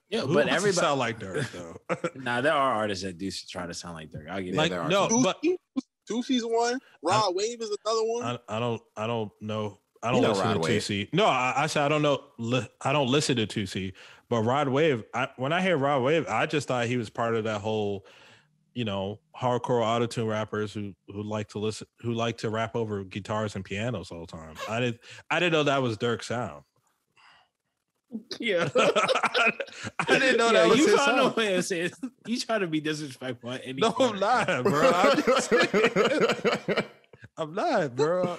Yeah, but everybody
sound like Durk though.
Nah, there are artists that do try to sound like Durk. I'll give you that.
No, but
Tusi's one. Rod Wave is another one.
I don't know. I don't listen to Tusi. No, I said I don't know. I don't listen to Tusi. But Rod Wave, when I hear Rod Wave, I just thought he was part of that whole, hardcore autotune rappers who like to rap over guitars and pianos all the time. I didn't know that was Durk's sound.
Yeah,
I didn't know that was his sound.
No way to say it. You try to be disrespectful at any point.
I'm not, bro. I'm not, bro.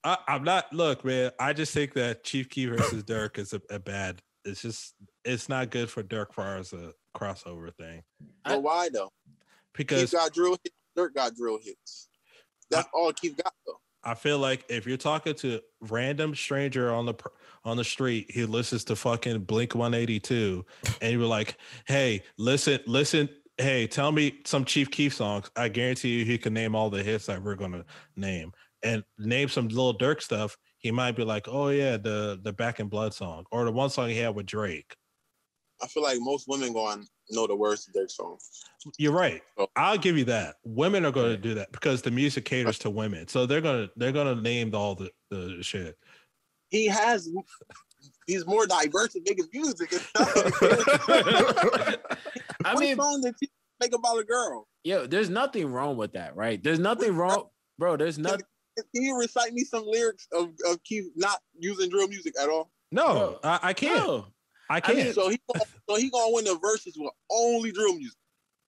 I'm not. Look, man. I just think that Chief Keef versus Durk is a bad. It's not good for Durk for as a crossover thing.
But why though?
Because
Keef got drill hits, Durk got drill hits. That's all Keef got though.
I feel like if you're talking to random stranger on the street, he listens to fucking Blink 182, and you were like, "Hey, listen, hey, tell me some Chief Keef songs." I guarantee you, he can name all the hits that we're gonna name, and name some Lil Durk stuff. He might be like, "Oh yeah, the Back in Blood song, or the one song he had with Drake."
I feel like most women going to know the words to Durk songs.
You're right. I'll give you that. Women are going to do that because the music caters to women. So they're gonna name all the shit.
He's more diverse in making music.
I mean,
song that he make about a girl.
Yo, there's nothing wrong with that, right? There's nothing wrong, bro. There's nothing.
Can you recite me some lyrics of Keef not using drill music at all?
No, I can't.
No.
I can't.
I mean, so he gonna win the verses with only drill music.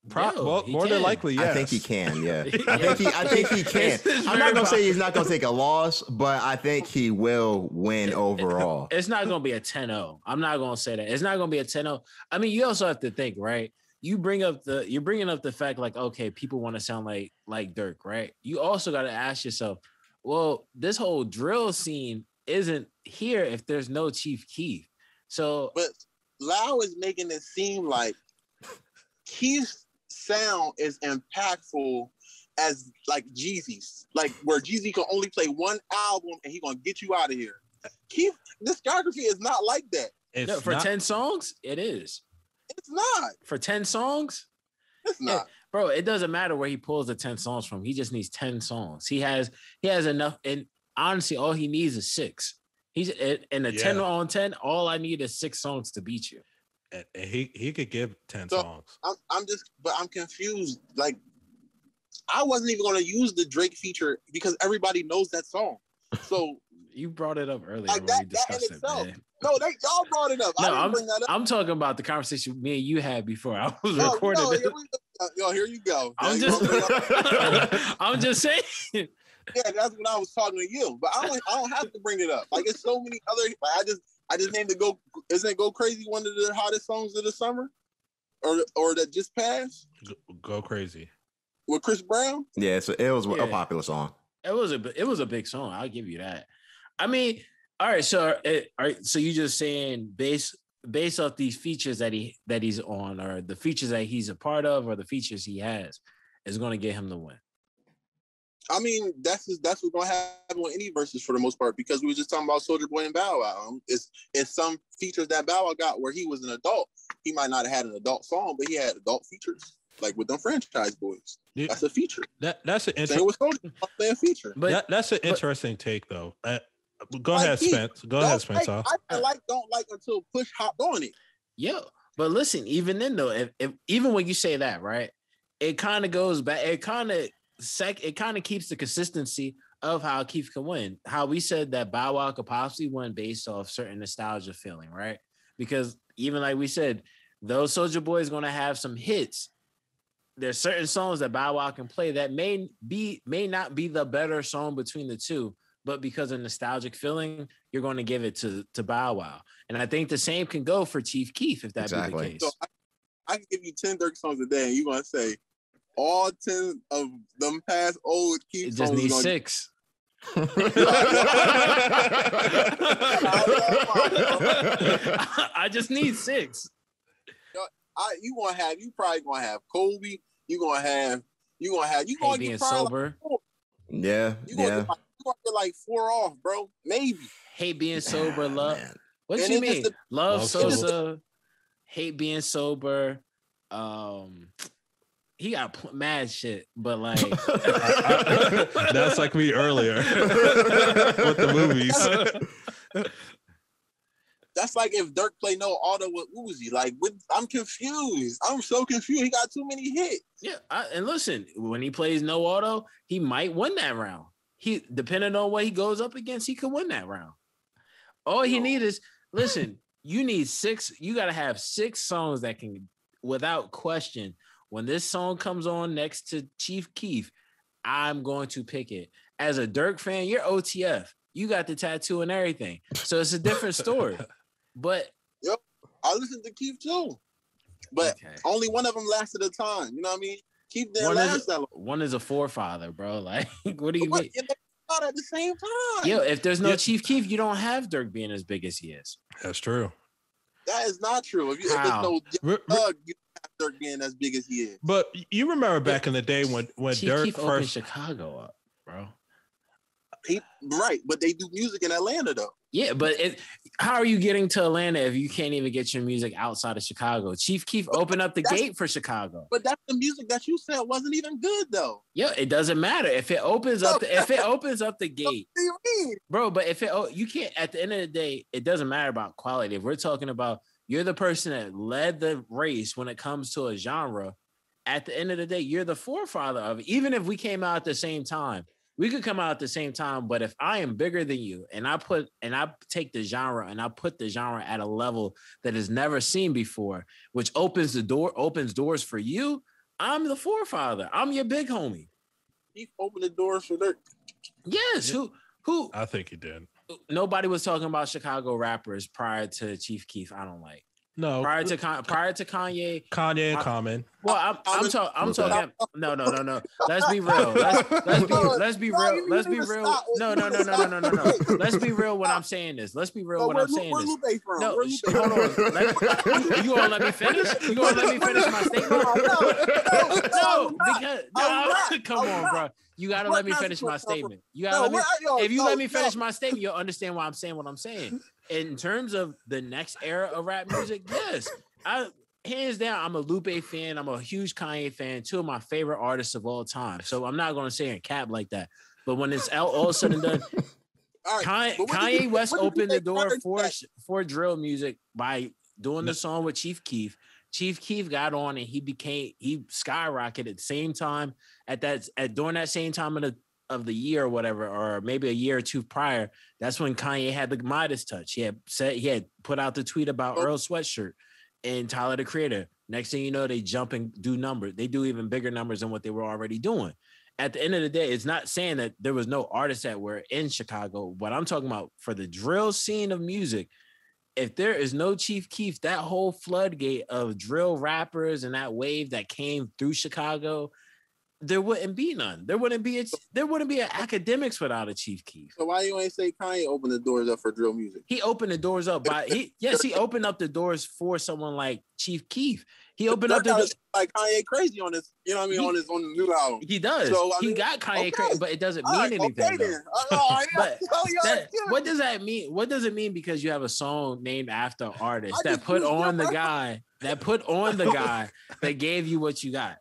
More than likely, yes.
I think he can. Yeah, I think he can. I'm not gonna say he's not gonna take a loss, but I think he will win overall.
It's not gonna be a 10-0. I'm not gonna say that. It's not gonna be a 10-0. I mean, you also have to think, right? You're bringing up the fact like, okay, people want to sound like Durk, right? You also got to ask yourself, well, this whole drill scene isn't here if there's no Chief Keef. So,
but Lau is making it seem like Keef's sound is impactful as like Jeezy's, like where Jeezy can only play one album and he gonna get you out of here. Keef discography is not like that.
For 10 songs, it is.
It's not.
For 10 songs?
It's not.
Bro, it doesn't matter where he pulls the 10 songs from. He just needs 10 songs. He has enough, and honestly, all he needs is 6. He's in a 10 on 10, all I need is 6 songs to beat you.
And he could give 10 songs.
I'm confused. Like, I wasn't even going to use the Drake feature because everybody knows that song. So
you brought it up earlier
like
when we discussed it, man.
No, y'all brought it up.
No,
I didn't bring that up.
I'm talking about the conversation me and you had before I was recording.
Here you go.
I'm just saying.
Yeah, that's when I was talking to you, but I don't have to bring it up. Like, it's so many other. Like, I just named it Isn't Go Crazy one of the hottest songs of the summer, or that just passed?
Go Crazy
with Chris Brown.
Yeah, so it was a popular song. It was
a big song. I'll give you that. I mean, all right. So you just saying based off these features that he's on, or the features that he's a part of, or the features he has, is going to get him the win.
I mean, that's what's going to happen with any verses for the most part, because we were just talking about Soulja Boy and Bow Wow. It's some features that Bow Wow got where he was an adult. He might not have had an adult song, but he had adult features, like with them franchise boys. Yeah. That's a feature.
That's an
feature.
But that's an interesting take, though. Go ahead, Spence. Go ahead, Spence.
I don't like until Push hopped on it.
Yeah, but listen, even then though, if even when you say that, right, it kind of goes back. It kind of keeps the consistency of how Keef can win. How we said that Bow Wow could possibly win based off certain nostalgia feeling, right? Because even like we said, though Soulja Boy is going to have some hits, there's certain songs that Bow Wow can play that may not be the better song between the two, but because of nostalgic feeling, you're going to give it to Bow Wow. And I think the same can go for Chief Keef if that be the case. So
I can give you 10 Durk songs a day, and you're going to say all 10 of them past old Keef songs.
Just need 6. I just need 6.
You probably gonna have Kobe. You gonna
being sober.
Yeah,
you gonna get like 4 off, bro. Maybe.
Hate being sober, love. What do you mean? Love Sosa. Hate being sober. He got mad shit, but like
that's like me earlier with the movies.
That's like if Durk played No Auto with Uzi. Like, I'm confused. I'm so confused. He got too many hits.
Yeah, and listen, when he plays No Auto, he might win that round. He, depending on what he goes up against, he could win that round. All he needs is, listen, you need 6. You got to have 6 songs that can, without question, when this song comes on next to Chief Keef, I'm going to pick it. As a Durk fan, you're OTF. You got the tattoo and everything. So it's a different story. But
yep, I listened to Keef too. But only one of them lasted a time. You know what I mean? Keef didn't last that long.
One is a forefather, bro. Like, what do you mean?
Not at the same time.
Yo, if there's no Chief Keef, you don't have Durk being as big as he is.
That's true.
That is not true. If there's no you have Durk being as big as he is.
But you remember back in the day when
Chief
Durk
Keef
first
opened Chicago up, bro.
Right, but they do music in Atlanta though.
Yeah, but how are you getting to Atlanta if you can't even get your music outside of Chicago? Chief Keef opened up the gate for Chicago.
But that's the music that you said wasn't even good though.
Yeah, it doesn't matter if it opens up. If it opens up the gate,
what do you mean,
bro? But if you can't. At the end of the day, it doesn't matter about quality. If we're talking about you're the person that led the race when it comes to a genre, at the end of the day, you're the forefather of it. Even if we came out at the same time. We could come out at the same time, but if I am bigger than you and I take the genre and I put the genre at a level that is never seen before, which opens doors for you, I'm the forefather. I'm your big homie.
He opened the doors for Durk.
Yes. Who?
I think he did.
Nobody was talking about Chicago rappers prior to Chief Keef. I don't like.
No.
Prior to Kanye.
Kanye and Common.
Well, I'm talking. No. Let's be real. Let's be real. Let's be real. No. Let's be real when I'm saying this. Let's be real when I'm saying this. No, hold on. You gonna let me finish? You gonna let me finish my statement? No, because come on, bro. You gotta let me finish my statement. You gotta let me. If you let me finish my statement, you'll understand why I'm saying what I'm saying. In terms of the next era of rap music, yes, hands down, I'm a Lupe fan. I'm a huge Kanye fan. Two of my favorite artists of all time. So I'm not gonna say a cap like that. But when it's all said and done, Kanye West opened the door for drill music by doing the song with Chief Keef. Chief Keef got on and he skyrocketed at the same time during that same time of the year or whatever, or maybe a year or two prior. That's when Kanye had the Midas touch. He had put out the tweet about Earl Sweatshirt and Tyler the Creator. Next thing you know, they jump and do numbers. They do even bigger numbers than what they were already doing. At the end of the day, it's not saying that there was no artists that were in Chicago. What I'm talking about for the drill scene of music, if there is no Chief Keef, that whole floodgate of drill rappers and that wave that came through Chicago, there wouldn't be none. There wouldn't be an academics without a Chief Keef.
So why you ain't say Kanye opened the doors up for drill music?
He opened the doors up he opened up the doors for someone like Chief Keef. He opened up the doors
like Kanye crazy on this, you know what I mean, on the new album.
He does. So, he got Kanye crazy, but it doesn't mean anything. But what does that mean? What does it mean because you have a song named after an artist that put on the guy that gave you what you got?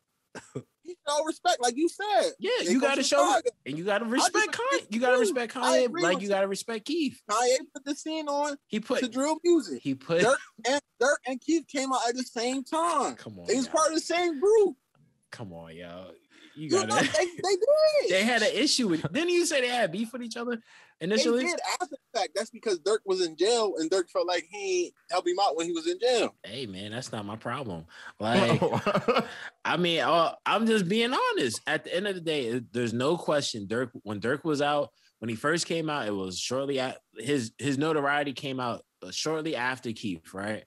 No respect, like you said.
Yeah, you got to show it, and you got to respect Kanye. You got to respect Kanye, like you got to respect Keef.
Kanye put the scene on. He put the drill music. He put Durk and Keef came out at the same time. Come on, they was part of the same group.
Come on, yo. You got it.
They did.
They had an issue with. Didn't you say they had beef with each other initially?
They did after the fact. That's because Durk was in jail, and Durk felt like he ain't help him out when he was in jail.
Hey, man, that's not my problem. Like, I mean, I'm just being honest. At the end of the day, there's no question. When Durk was out, when he first came out, it was shortly at his notoriety came out shortly after Keef, right?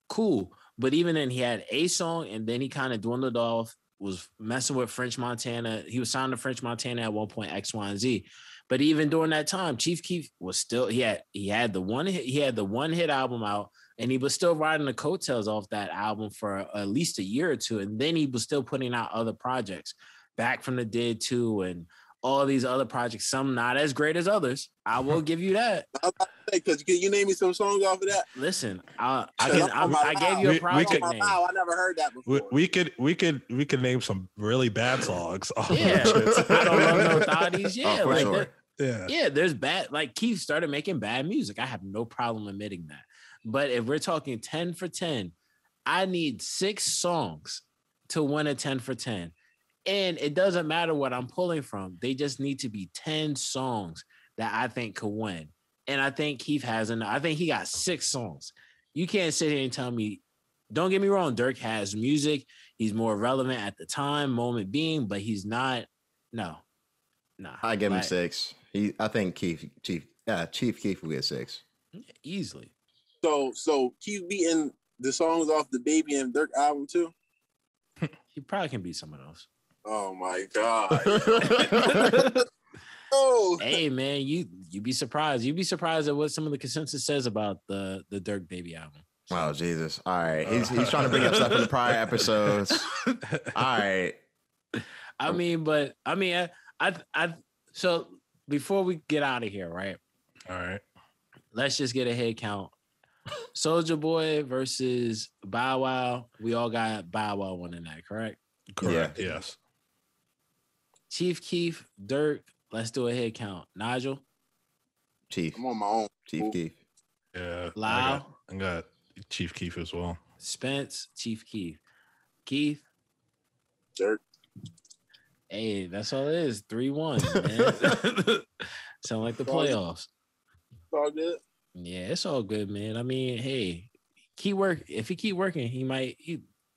Cool, but even then, he had a song, and then he kind of dwindled off. Was messing with French Montana. He was signed to French Montana at one point, X, Y, and Z. But even during that time, Chief Keef was still he had the one hit album out, and he was still riding the coattails off that album for at least a year or two. And then he was still putting out other projects, Back from the Dead 2 and all these other projects, some not as great as others. I will give you that.
Because can you name me some songs off of that?
Listen, I gave you a project name.
I never heard that before.
We could name some really bad songs.
Yeah, I don't love no thotties. Yeah,
for sure.
Yeah, there's bad. Like Keith started making bad music. I have no problem admitting that. But if we're talking 10 for 10, I need 6 songs to win a 10 for 10. And it doesn't matter what I'm pulling from. They just need to be 10 songs that I think could win. And I think Keith I think he got 6 songs. You can't sit here and tell me, don't get me wrong, Durk has music. He's more relevant at the time, moment being, but he's not. No.
I give him 6. I think Chief Keef will get 6.
Easily.
So Keith beating the songs off the Baby and Durk album too?
He probably can beat someone else.
Oh my God. Oh,
hey man, you be surprised. You'd be surprised at what some of the consensus says about the Durk Baby album.
Oh Jesus! All right, he's trying to bring up stuff in the prior episodes. All right.
So before we get out of here, right?
All right.
Let's just get a head count. Soulja Boy versus Bow Wow. We all got Bow Wow winning that, correct?
Correct. Yeah. Yes.
Chief Keef, Durk. Let's do a head count. Nigel?
Chief.
I'm on my own.
Chief Keef.
Yeah.
Lau?
I got Chief Keef as well.
Spence, Chief Keef. Keith?
Durk.
Hey, that's all it is. 3-1, man. Sound like the playoffs.
It's all good.
Yeah, it's all good, man. I mean, hey, if he keep working, he might.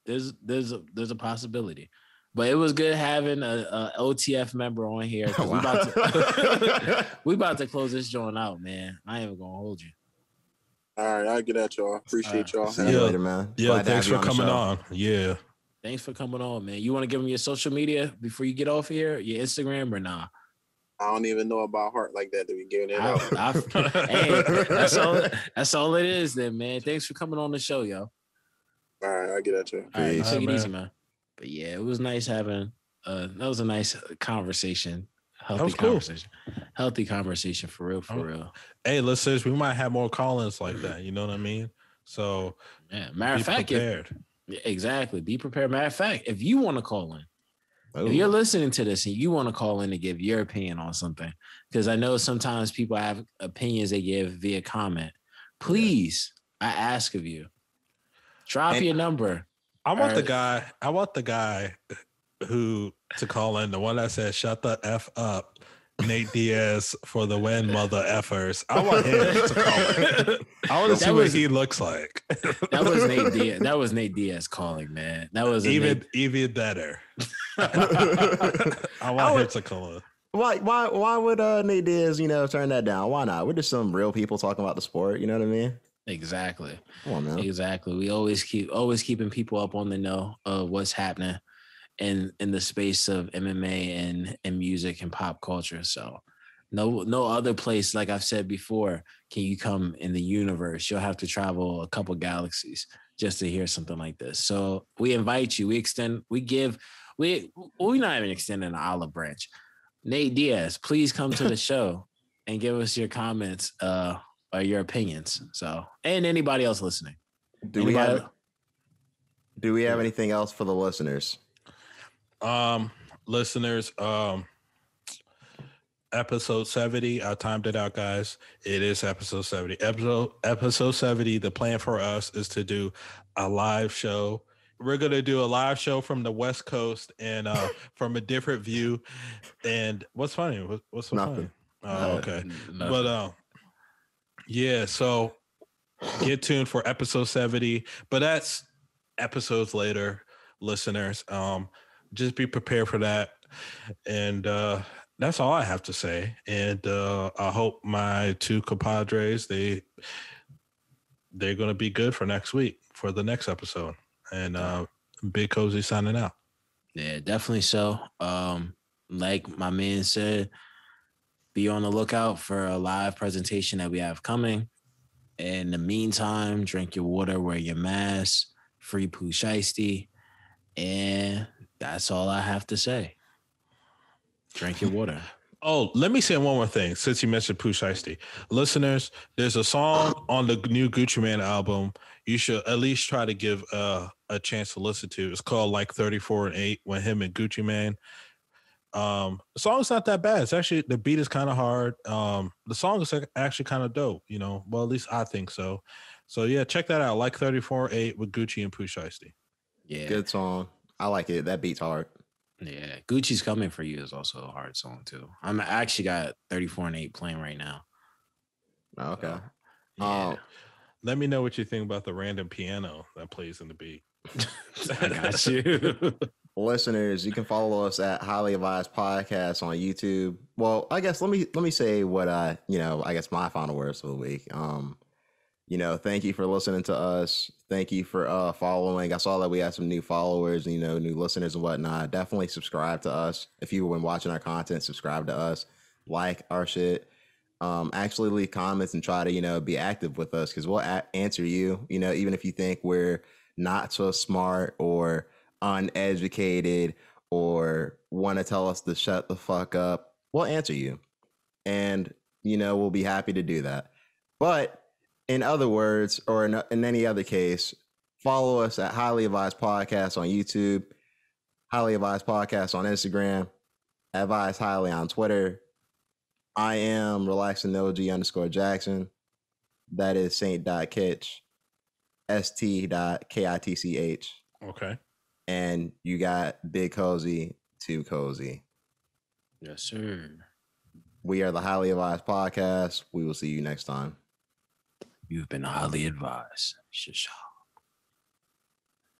There's a possibility. But it was good having a OTF member on here. Wow. We about to close this joint out, man. I ain't even gonna hold you.
All right, I'll get at y'all. Appreciate y'all.
See you later, man.
Yeah, thanks for coming on. Yeah.
Thanks for coming on, man. You want to give them your social media before you get off here? Your Instagram or nah?
I don't even know about heart like that to be giving it out.
Hey, that's all it is then, man. Thanks for coming on the show, yo.
All right, I'll get at you.
All right, take it easy, man. But yeah, it was nice having that was a nice conversation. Healthy conversation. Cool. Healthy conversation for real.
Hey, listeners, we might have more call-ins like that. You know what I mean? So
yeah, matter of fact, exactly. Be prepared. Matter of fact, if you want to call in, if you're listening to this and you want to call in to give your opinion on something, because I know sometimes people have opinions they give via comment. Please, I ask of you, drop your number.
I want the guy who to call in, the one that said "Shut the F up." Nate Diaz for the win, mother effers. I want him to call in. I want to see what he looks like.
That was Nate Diaz. That was Nate Diaz calling, man. That was
even better. I want him to call in.
Why would Nate Diaz, turn that down? Why not? We're just some real people talking about the sport. You know what I mean?
Exactly.
Come on, man.
Exactly. We always keeping people up on the know of what's happening in the space of MMA and music and pop culture. So no other place, like I've said before, can you come in the universe. You'll have to travel a couple galaxies just to hear something like this. So we invite you. We're not even extending an olive branch. Nate Diaz, please come to the show and give us your comments or your opinions. So, and anybody else listening.
Do we have anything else for the listeners?
Listeners, episode 70. I timed it out, guys. It is episode 70. Episode 70. The plan for us is to do a live show. We're gonna do a live show from the West Coast and from a different view. And what's funny? What's so
Nothing.
funny? Oh, okay. Nothing. But yeah. So get tuned for episode 70. But that's episodes later, listeners. Just be prepared for that. And that's all I have to say. And I hope my two compadres, they're going to be good for next week, for the next episode. And Big Cozy signing out.
Yeah, definitely so. Like my man said, be on the lookout for a live presentation that we have coming. In the meantime, drink your water, wear your mask, free Pooh Shiesty, and that's all I have to say. Drink your water.
Oh, let me say one more thing since you mentioned Pooh Shiesty. Listeners, there's a song on the new Gucci Mane album you should at least try to give a chance to listen to. It's called Like 34 and 8 with him and Gucci Mane. The song's not that bad. It's actually, the beat is kind of hard. The song is actually kind of dope, Well, at least I think so. So yeah, check that out. Like 34 and 8 with Gucci and Pooh Shiesty.
Yeah.
Good song. I like it. That beat's hard.
Yeah. Gucci's Coming For You is also a hard song too. I actually got 34 and 8 playing right now.
Okay.
So, yeah.
Let me know what you think about the random piano that plays in the beat.
I got you.
Listeners, you can follow us at Highly Advised Podcast on YouTube. Well, I guess let me say what I guess my final words for the week. Thank you for listening to us. Thank you for following. I saw that we had some new followers, new listeners and whatnot. Definitely subscribe to us. If you've been watching our content, subscribe to us, like our shit. Actually leave comments and try to, be active with us because we'll answer you, even if you think we're not so smart or uneducated or want to tell us to shut the fuck up, we'll answer you. And, we'll be happy to do that. But in other words, or in any other case, follow us at Highly Advised Podcast on YouTube, Highly Advised Podcast on Instagram, Advised Highly on Twitter. I am relaxing_Jackson. That is Saint.Kitch, St.Kitch.
Okay.
And you got Big Cozy, Too Cozy.
Yes, sir.
We are the Highly Advised Podcast. We will see you next time.
You've been highly advised. Shisha.